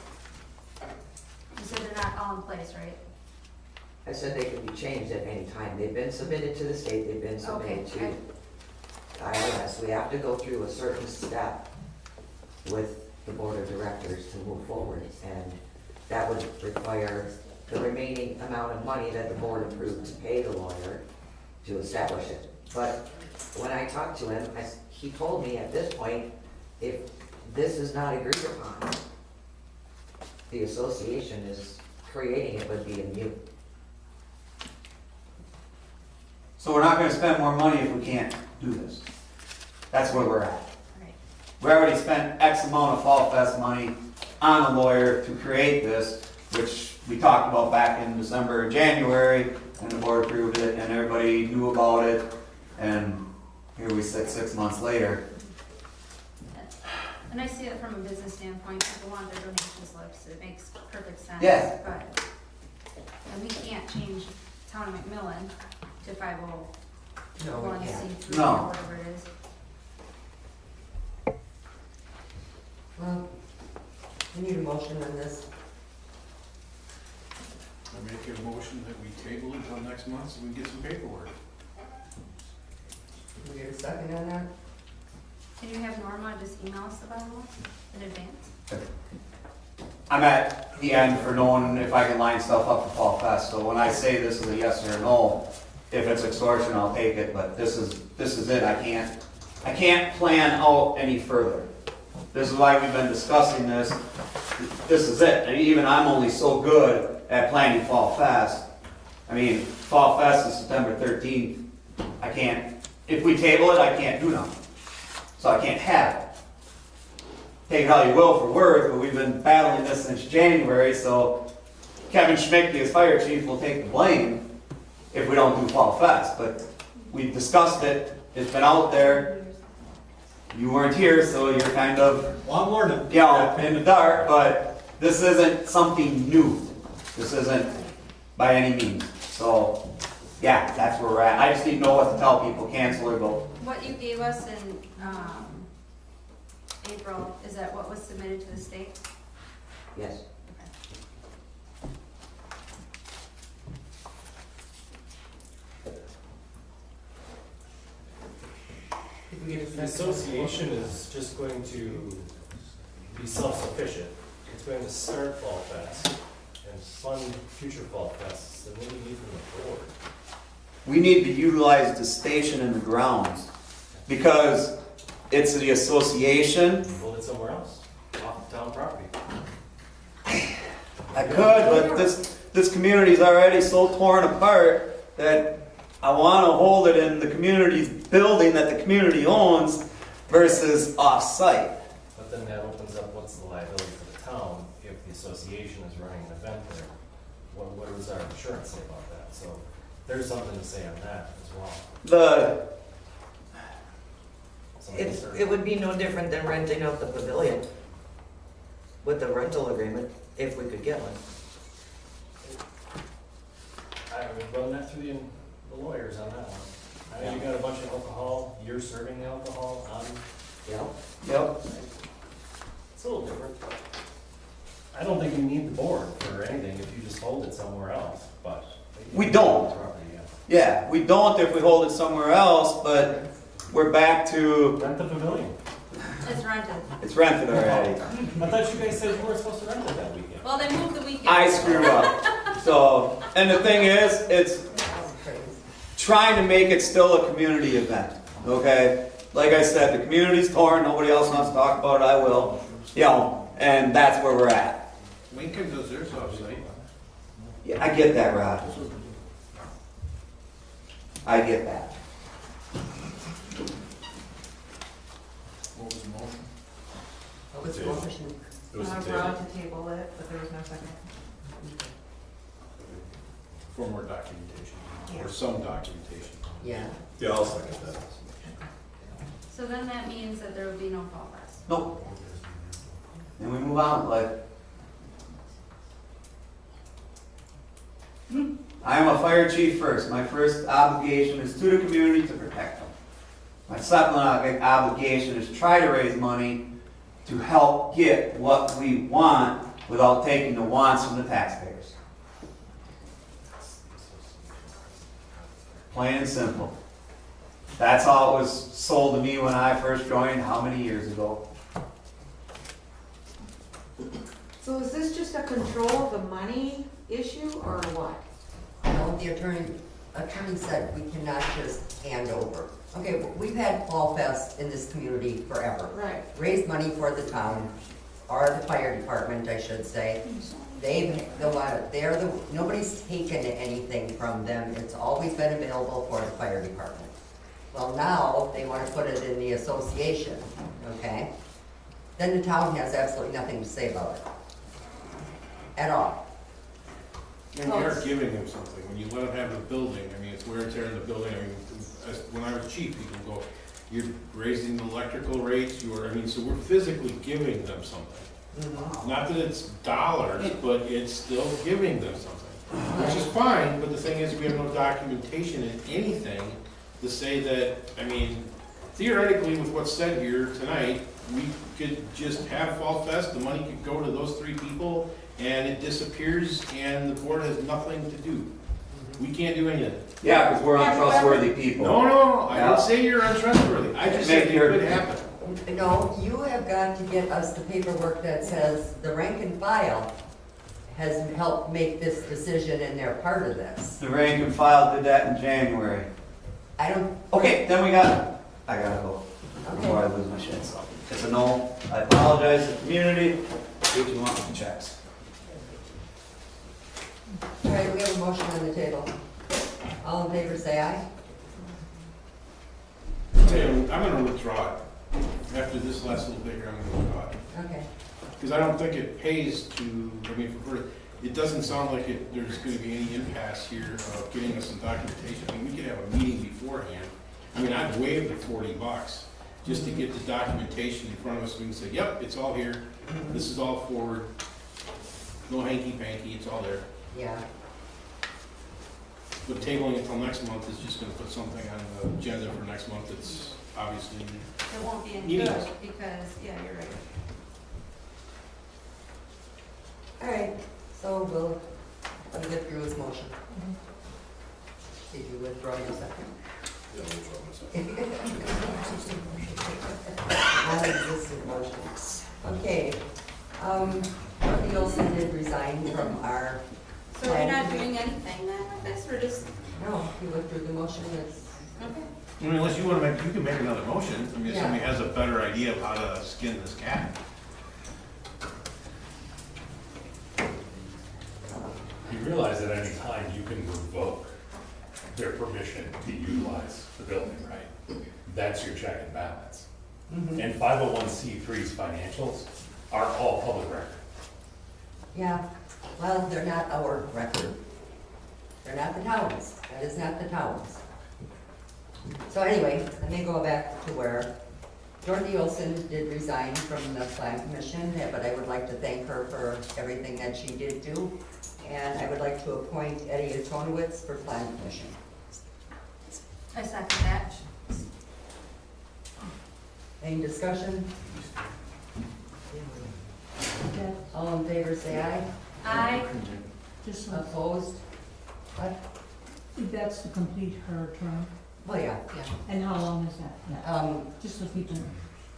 You said they're not all in place, right? I said they can be changed at any time. They've been submitted to the state, they've been submitted to Okay. IRS. We have to go through a certain step with the board of directors to move forward, and that would require the remaining amount of money that the board approved to pay the lawyer to establish it. But when I talked to him, he told me at this point, if this is not agreed upon, the association is creating it would be in mute. So we're not gonna spend more money if we can't do this. That's where we're at. Right. We already spent X amount of Fall Fest money on a lawyer to create this, which we talked about back in December and January, and the board approved it, and everybody knew about it, and here we sit 6 months later. And I see it from a business standpoint, people want their donation slips, it makes perfect sense. Yeah. But, and we can't change Town of McMillan to 501c3 No. or whatever it is. Well, we need a motion on this. I make a motion that we table it until next month so we can get some paperwork. Can we get a second on that? Can you have Norma just email us about it in advance? I'm at the end for knowing if I can line stuff up for Fall Fest, so when I say this is a yes or a no, if it's extortion, I'll take it, but this is it, I can't plan out any further. This is why we've been discussing this. This is it. And even I'm only so good at planning Fall Fest. I mean, Fall Fest is September 13th. I can't, if we table it, I can't do nothing. So I can't have it. Take it how you will for words, but we've been battling this since January, so Kevin Schmidt, as fire chief, will take the blame if we don't do Fall Fest. But we've discussed it. It's been out there. You weren't here, so you're kind of, Well, I'm learning. you know, in the dark, but this isn't something new. This isn't by any means. So, yeah, that's where we're at. I just need to know what to tell people, cancel or go. What you gave us in, April, is that what was submitted to the state? Yes. Did we get a The second? association is just going to be self-sufficient. It's going to start Fall Fest and fund future Fall Fests, then what do you need from the board? We need to utilize the station and the grounds because it's the association. Build it somewhere else, off the town property. I could, but this community's already so torn apart that I want to hold it in the community's building that the community owns versus off-site. But then that opens up what's the liability for the town if the association is running an event there. What does our insurance say about that? So there's something to say on that as well. It would be no different than renting out the pavilion with the rental agreement, if we could get one. I would run that through the lawyers on that one. I know you got a bunch of alcohol, you're serving the alcohol, Yep. it's a little different. I don't think you need the board for anything if you just hold it somewhere else, but. We don't. Property, yeah. Yeah, we don't if we hold it somewhere else, but we're back to, Rent the pavilion. It's rented. it's rented already. I thought you guys said you weren't supposed to rent it that weekend. Well, they moved the weekend. I screwed up. So, and the thing is, it's trying to make it still a community event, okay? Like I said, the community's torn, nobody else wants to talk about it, I will. You know, and that's where we're at. Lincoln does theirs off-site. Yeah, I get that, Rod. I get that. What was the motion? What was the motion? It was a Rod table. to table it, but there was no second. For more documentation, Yeah. or some documentation. Yeah. Yeah, I'll second that. So then that means that there would be no Fall Fest. Nope. And we move on, like. I am a fire chief first. My first obligation is to the community to protect them. My second obligation is to try to raise money to help get what we want without taking the wants from the taxpayers. Plain and simple. That's how it was sold to me when I first joined, how many years ago? So is this just a control of the money issue or what? No, the attorney said we cannot just hand over. Okay, we've had Fall Fest in this community forever. Right. Raised money for the town, or the fire department, I should say. Nobody's taken anything from them. It's always been available for the fire department. Well, now they want to put it in the association, okay? Then the town has absolutely nothing to say about it. At all. And you are giving them something, when you let them have the building, I mean, it's wear and tear in the building, I mean, when I was chief, people go, you're raising the electrical rates, so we're physically giving them something. Not that it's dollars, but it's still giving them something, which is fine, but the thing is, we have no documentation in anything to say that, I mean, theoretically, with what's said here tonight, we could just have Fall Fest, the money could go to those three people, and it disappears, and the board has nothing to do. We can't do anything. Yeah, because we're untrustworthy people. No, I Yeah. didn't say you're untrustworthy, I just said it could happen. No, you have got to get us the paperwork that says the rank and file has helped make this decision and they're part of this. The rank and file did that in January. I don't. Okay, then I gotta go before I lose my shit, so. It's a no, I apologize to the community, do what you want with the checks. All right, we have a motion on the table. All in favor, say aye. I'm gonna withdraw it. After this last little bit here, I'm gonna withdraw it. Okay. Because I don't think it pays to, it doesn't sound like there's gonna be any impasse here of getting us some documentation. I mean, we could have a meeting beforehand. I mean, I'd waive the $40 just to get the documentation in front of us. We can say, yep, it's all here. This is all forward. No hanky-panky, it's all there. Yeah. But tabling it till next month is just gonna put something on the agenda for next month that's obviously, It won't be any Meetings. good because, yeah, you're right. All right, so we'll get through his motion. Did you withdraw your second? Yeah, we'll drop Non-existent motions. Okay, Dorothy Olson did resign from our. So we're not doing anything then with this, we're just, No, you withdrew the motion, it's, okay. I mean, unless you wanna make, you can make another motion. I mean, if Yeah. somebody has a better idea of how to skin this cat. You realize at any time you can revoke their permission to utilize the building, right? That's your check and balance. And 501c3's financials are all public record. yeah, well, they're not our record. They're not the town's, that is not the town's. So anyway, let me go back to where Dorothy Olson did resign from the plan commission, but I would like to thank her for everything that she did do. And I would like to appoint Eddie Antonowitz for plan commission. I second that. Any discussion? All in favor, say aye. I, Just so, Opposed? What? that's to complete her term, Well, yeah, and how long is that? Yeah. Just so people know.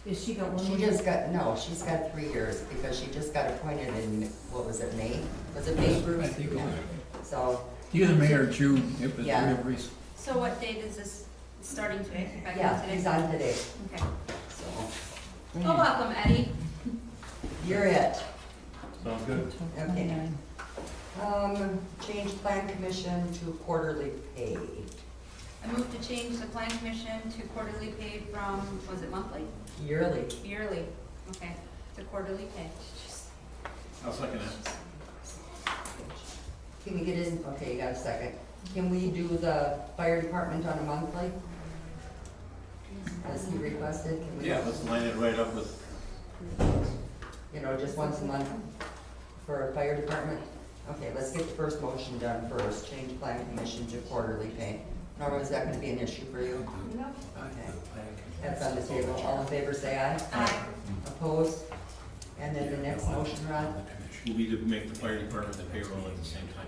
Is she got one she more? just got, no, she's got 3 years because she just got appointed in, what was it, May? Was it May, Bruce? I think it was. So, Either May or June, it was Yeah. real recent. so what date is this starting today? Effective yeah, today? he's on today, Okay. so. Well, welcome, Eddie. You're it. Sounds good. Okay. Change plan commission to quarterly pay. I moved to change the plan commission to quarterly paid from, was it monthly? Yearly. Yearly, okay, to quarterly pay. I'll second it. Can we get in, okay, you got a second. Can we do the fire department on a monthly? As he requested, can we? Yeah, let's line it right up with, You know, just once a month for a fire department? Okay, let's get the first motion done first, change plan commission to quarterly pay. Norma, is that gonna be an issue for you? No. Okay. That's on the table. All in favor, say aye. Aye. Opposed? And then the next motion, Ron? will be to make the fire department the payroll at the same time.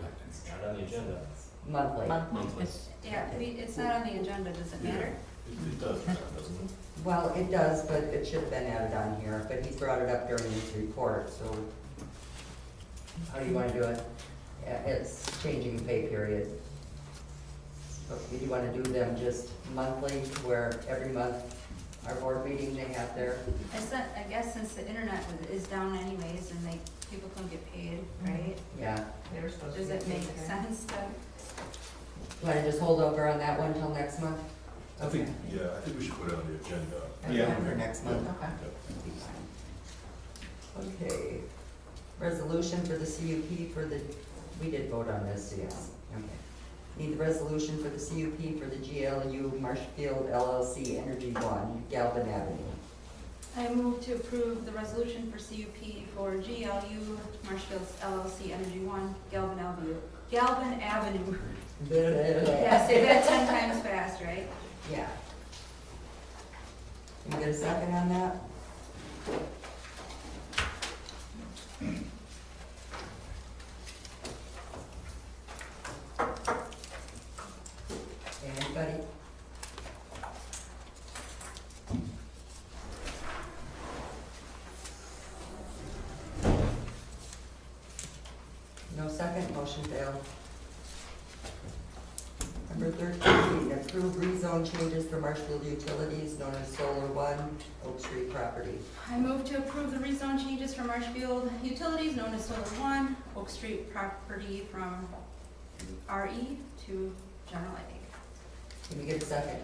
Not on the agenda. Monthly. Monthly. Yeah, it's not on the agenda, does it matter? It does, doesn't it? Well, it does, but it should have been added on here, but he brought it up during his report, so. How do you wanna do it? Yeah, it's changing pay period. So do you wanna do them just monthly, where every month, our board meeting, they have their, I guess since the internet is down anyways and people can get paid, right? yeah. They were supposed to Does get it make paid today. sense to? You wanna just hold over on that one till next month? I think, yeah, I think we should put it on the agenda. Yeah. For next month, okay. Okay. Resolution for the CUP for the, we did vote on this, yes. Okay. Need the resolution for the CUP for the GLU Marshfield LLC Energy One, Galvin Avenue. I move to approve the resolution for CUP for GLU Marshfield LLC Energy One, Galvin Avenue. Galvin Avenue. Yeah, say that 10 times fast, right? Yeah. Can you get a second on that? No second, motion failed. Number 13, approve rezone changes for Marshfield Utilities known as Solar One, Oak Street property. I move to approve the rezone changes for Marshfield Utilities known as Solar One, Oak Street property from RE to General Ag. Can we get a second?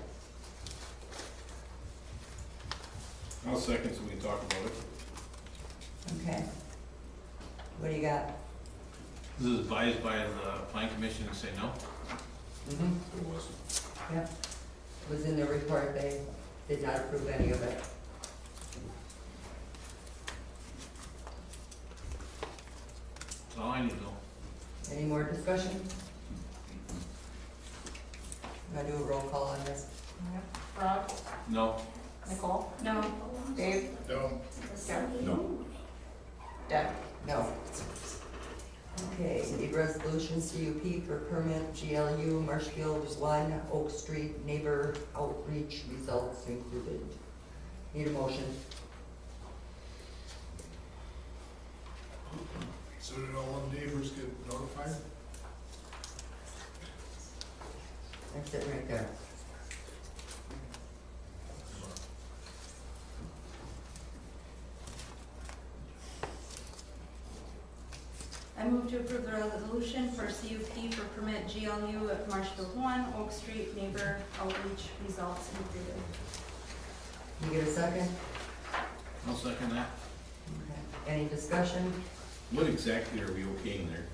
I'll second so we can talk about it. Okay. What do you got? This is advised by the plan commission to say no? Mm-hmm. It was. Yep. It was in the report, they did not approve any of it. That's all I need to know. Any more discussion? I'm gonna do a roll call on this. Rod, No. Nicole, No. Dave, No, Jeff, No. Deb. No. Okay, need resolution CUP for permit GLU Marshfield 1 Oak Street neighbor outreach results included. Need a motion? so did all the neighbors get notified? That's it right there. I move to approve the resolution for CUP for permit GLU at Marshfield 1, Oak Street neighbor outreach results included. You get a second? I'll second that. Okay. Any discussion? What exactly are we okaying there?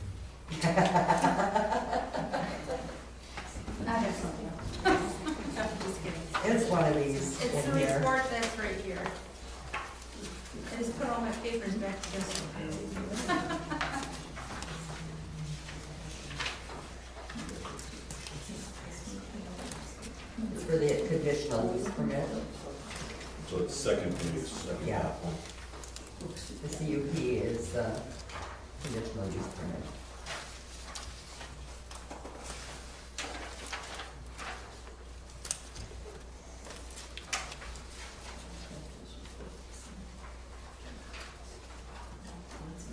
I have something else. I'm just kidding. It's one of these It's the in here. report that's right here. I just put all my papers back to this one. It's for the conditional use permit. So it's second page, second. Yeah. The CUP is conditional use permit.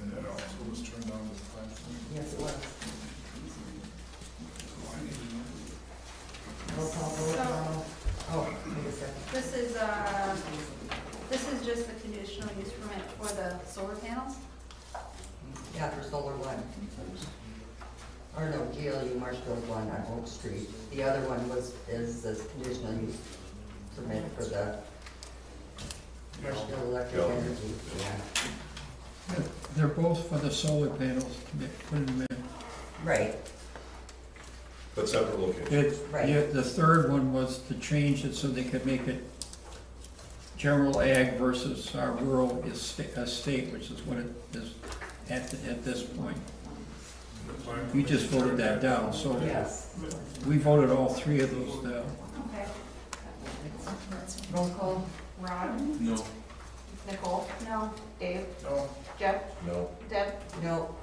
And that also was turned on to the plan commission? Yes, it was. Roll call vote, oh, wait a second. This is just the conditional use permit for the solar panels. Yeah, for Solar One. Or no, GLU Marshfield 1 on Oak Street. The other one is this conditional use permit for the Marshfield Electric Yeah. Energy. Yeah. They're both for the solar panels, putting them in. Right, But separate locations. Right. The third one was to change it so they could make it general ag versus our rural estate, which is what it is at this point. The plan You just commission voted that turned down, so yes. we voted all three of those down. Okay. Roll call? Rod, No. Nicole, No. Dave, No, Jeff, No. Deb. No.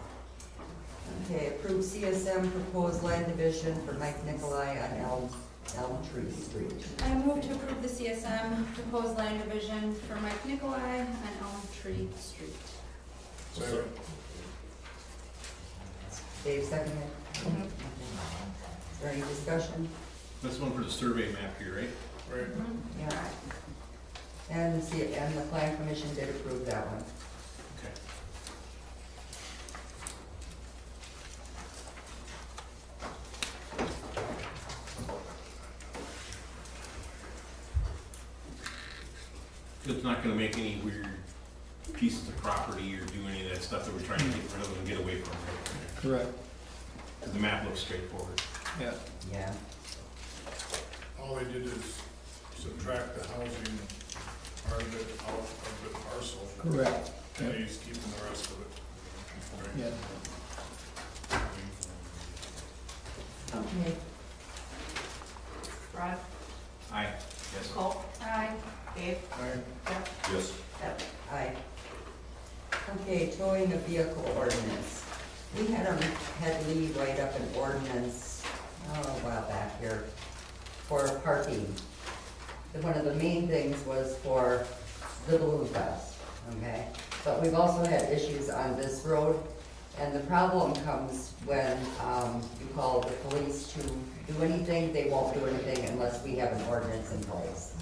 Okay, approve CSM proposed land division for Mike Nicolai on Elm Tree Street. I move to approve the CSM proposed land division for Mike Nicolai on Elm Tree Street. second. Dave seconded. Is there any discussion? That's one for the survey map here, right? Right, Yeah. And the plan commission did approve that one. Okay. It's not gonna make any weird pieces of property or do any of that stuff that we're trying to get rid of and get away from, right? Correct, Because the map looks straightforward. yeah. Yeah. all they did is subtract the housing part of it out of the parcel. Correct, And yeah. he's keeping the rest of it. Right. Yeah. Okay. Rod, Aye. Yes. Nicole, Aye. Dave, Aye. Jeff, Yes. Deb. Aye. Okay, towing a vehicle ordinance. We had Lee write up an ordinance, a while back here, for parking. One of the main things was for the Balloon Fest, okay? But we've also had issues on this road, And the problem comes when you call the police to do anything, they won't do anything unless we have an ordinance in place.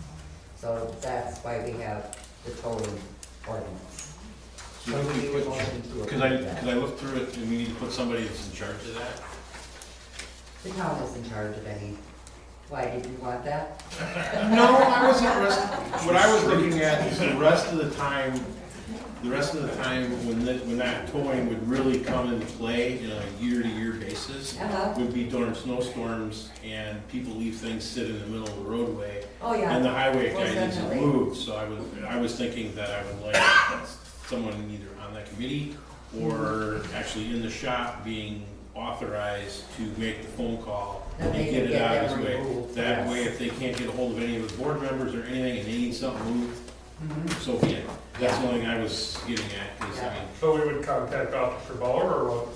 So that's why we have the towing ordinance. Because I looked through it, and we need to put somebody that's in charge of that. The town is in charge of any, why, did you want that? No, I wasn't, what I was looking at is the rest of the time when that towing would really come into play in a year-to-year basis, would be during snowstorms and people leave things sit in the middle of the roadway. Oh, yeah. And the highway Most guy needs to definitely. move, so I was thinking that I would like someone either on that committee or actually in the shop being authorized to make the phone call Then and they get can it out get of them his way. removed, That yes. way, if they can't get a hold of any of the board members or anything and they need something moved, Mhm. so be it. That's Yeah. the only thing I was getting at, is, I mean, So we would contact Officer Bauer or what?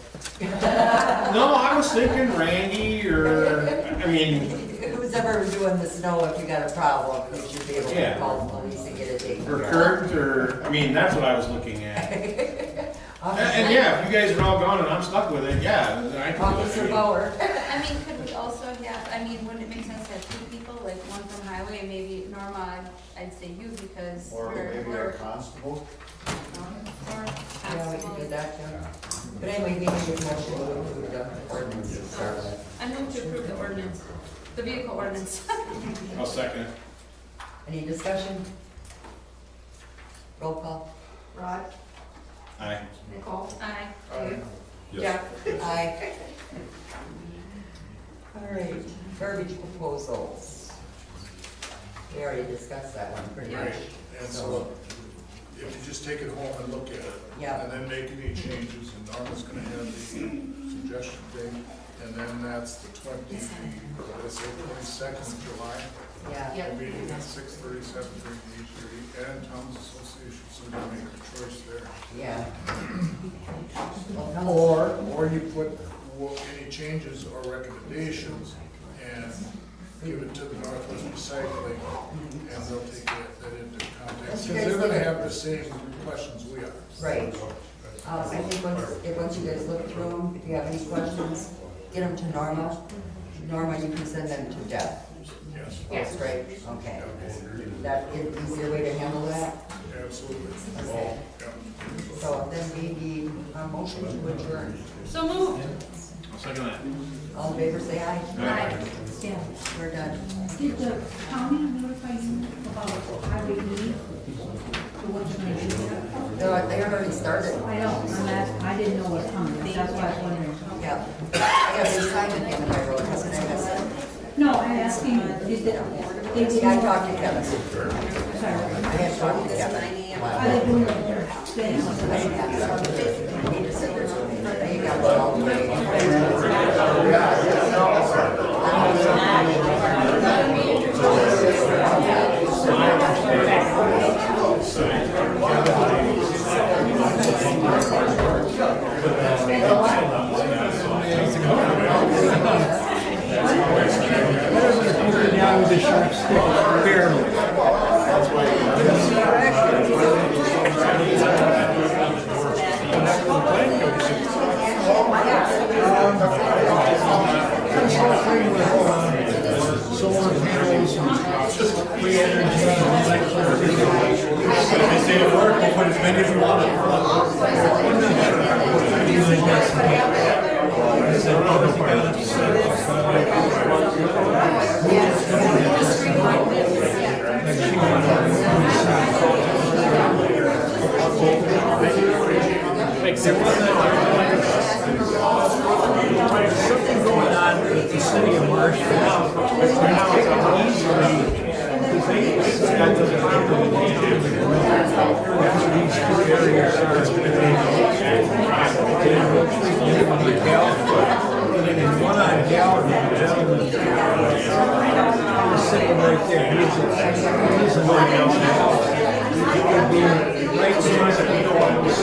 no, I was thinking Randy or, I mean, Who's ever doing the snow, if you got a problem, you should be able to Yeah. call the police and get it taken or care of. Kurt, or, I mean, that's what I was looking at. And yeah, if you guys are all gone and I'm stuck with it, yeah, then I can do it. Officer Bauer. I mean, could we also have, I mean, wouldn't it make sense to have two people, like one from highway and maybe Norma, I'd say you because Or we're. maybe our constable. Or Yeah, we can do that too. But anyway, we need a motion to approve the ordinance to start with. I move to approve the ordinance, the vehicle ordinance. I'll second it. Any discussion? Roll call. Rod, Aye. Nicole, Aye. Jeff. Aye. All right, garbage proposals. We already discussed that one pretty much. Right, and so if you just take it home and look at it. Yeah. And then make any changes, and Norma's gonna have the suggestion thing, and then that's the 22nd of July. Yeah. We're meeting at 6:30, 7:30, 8:30, and Towns Association, so we can make a choice there. Yeah. Or you put any changes or recommendations and give it to the Northwest Recycling, and they'll take that into context. Because they're gonna have the same questions we are. Right. I think once you guys look through them, if you have any questions, get them to Norma. Norma, you can send them to Jeff. Yes. Yes, right, okay. That is an easier way to handle that? Absolutely. Okay. Yeah. So then we need a motion to adjourn. So moved. I'll second that. All in favor, say aye. Aye. Yeah. We're done. Did the county notify you about highway E? What you're gonna do? They already started. I know, I didn't know what coming, that's why I was wondering. Yeah. Yeah, they signed it in my road, hasn't it? No, I'm asking, did they Yeah, I talked to Kevin. sorry, I had talked to Kevin. are they doing their thing? I didn't ask him. He just said there's no, you got it all the way. Solar panels, free energy, electricity. If they say it work, we'll put as many as you want. Something going on with the city of Marshall. One on Gallery, the gentleman, sitting right there, he's a he would be right next to the solar panels.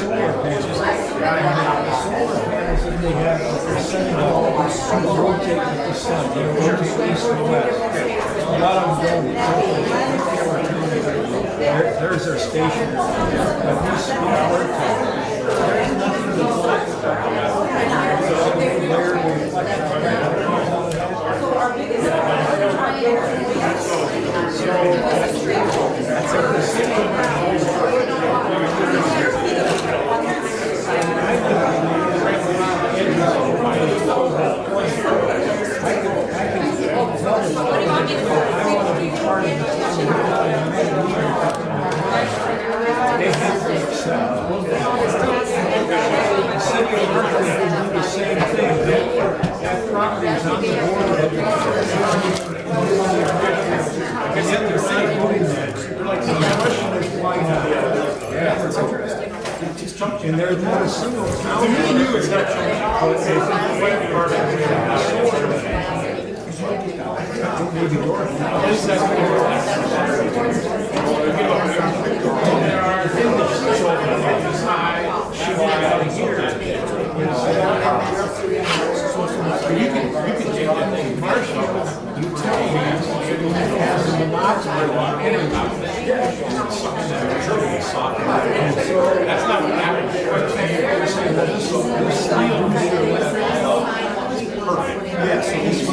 Solar panels that they have, they're sending all to rotate with the sun, they rotate east and west. A lot of them don't. There's their station. But these work, there's nothing to city of Berkeley can do the same thing. That property is on the border of your. And yet they're not doing that. Like, the question is why not? Yeah, it's interesting. And there's not a single town. To me, it's not maybe North. You can take that thing commercial, you tell me, it has a monopoly on energy. That's not what happened. This steel meter left. Perfect. Yes, so this is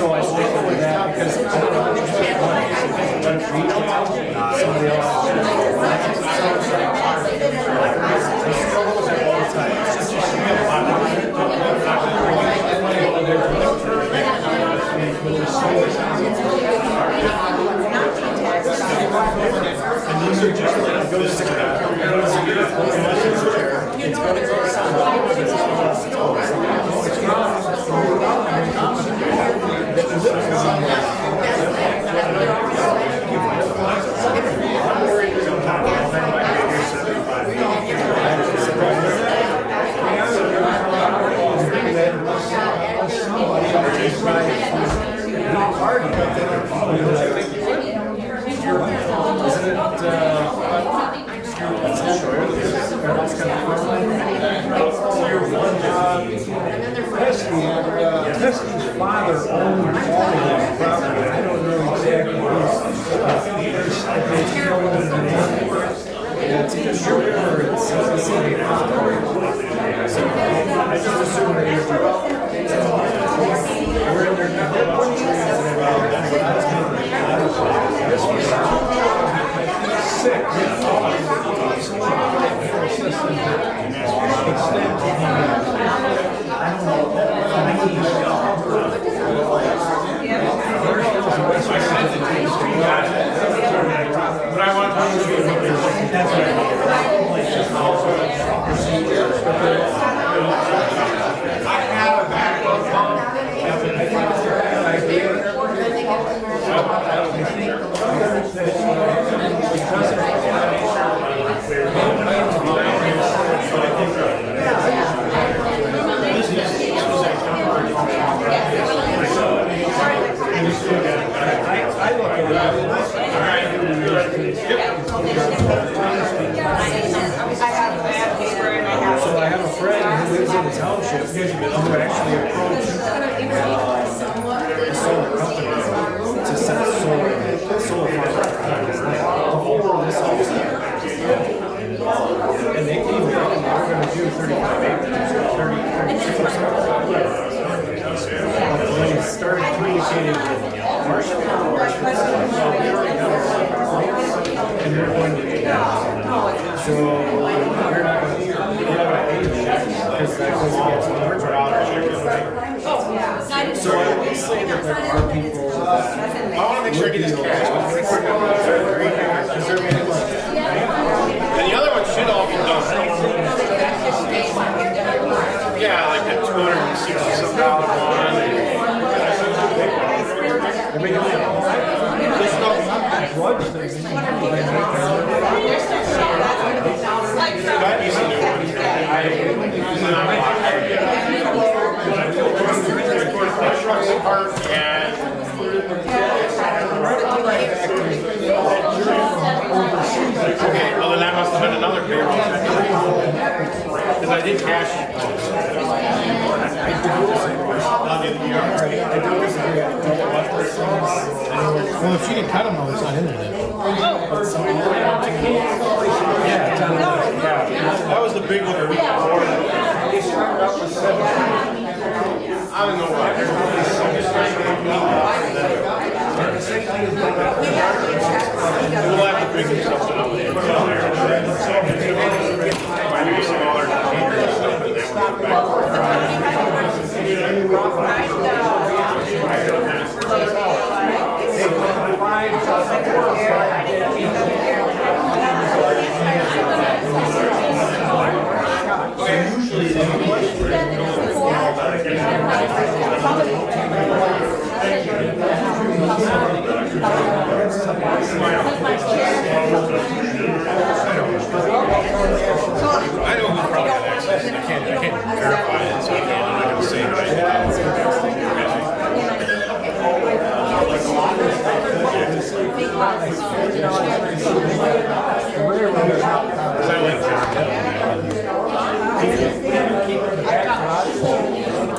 So I stick with that because I don't know somebody else. And these are just like goes to it's gonna go Pesky's father owned all of that property. I don't know exactly it's either short or it's so I just assume that we're in there now. This was 6. But I want to I have a backup pump. So I have a friend who lives in the township who actually approached a solar company to set solar farms. The whole world is solar. And they came in and we're going to do 35 acres, 36 when we started communicating with Marshall, and we're going to do that. So we're not going to pay because that goes against what we're trying to do. So I will say that there are people that I want to make sure I get this cash. And the other one should all be done. Yeah, like that $260 one. Trucks and cars and I did cash. Well, if she can cut them, though, it's on internet. Yeah, it's on internet. That was the big one. I don't know why. We'll have to figure something out. Maybe smaller containers or I know who probably had access. I can't verify it, so I can say that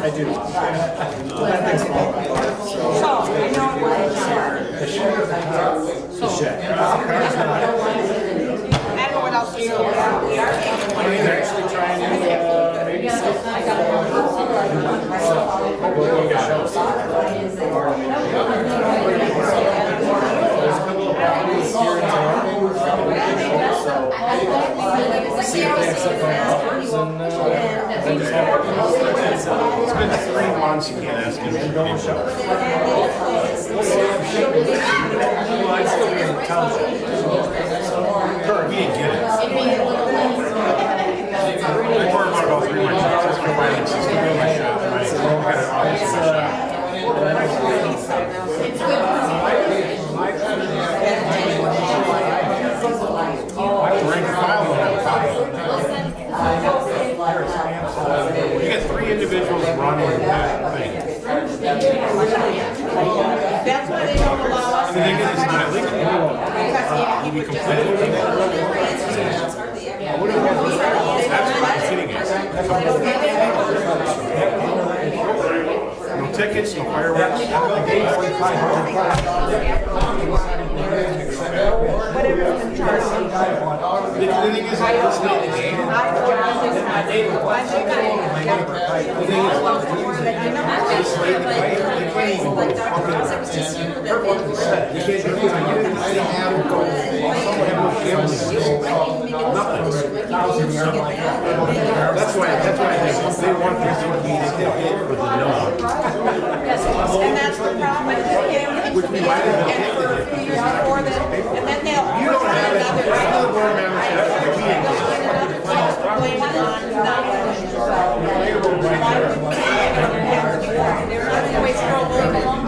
I do. I don't know what else to do. He's actually trying to maybe it's been 3 months, you can't ask him. We didn't get it. I work about all 3 months. It's my finances, my shop, my had an office in my shop. Rank and file on that. You got 3 individuals running that thing. That's why they don't allow us. And the thing is, it's not illegal. You'd be completely illegal. That's what I'm kidding at. No tickets, no fireworks. Whatever's in charge. The thing is, it's not the game. That's why I think they want this to be with the no. And that's the problem, and then for a few years before that, and then they'll. You don't have it. Another board membership. Blame it on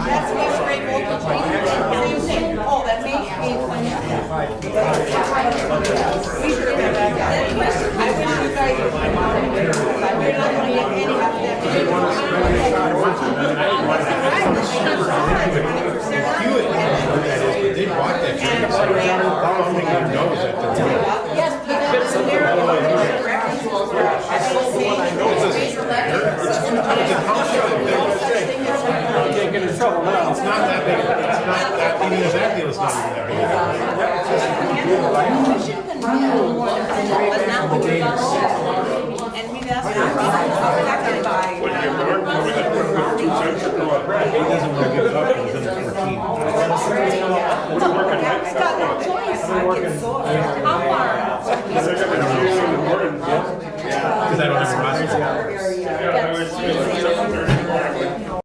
that's me, straight voltage, same thing, oh, that's me. We should have done that. I wish you guys would. We're not gonna get any of that. They bought that trade. I don't think they know that. Yes, because they're. can't get in trouble now. It's not that big. It's not that, I mean, exactly, it's not in there. And we've asked them affected by. What do you get, Mark? What do we have to put 2 cents or what? He doesn't want to give it up, he's in the 14. What are you working at? It's got no choice. How far? They're gonna be using the word. Because I don't have a process. Yeah, I would say.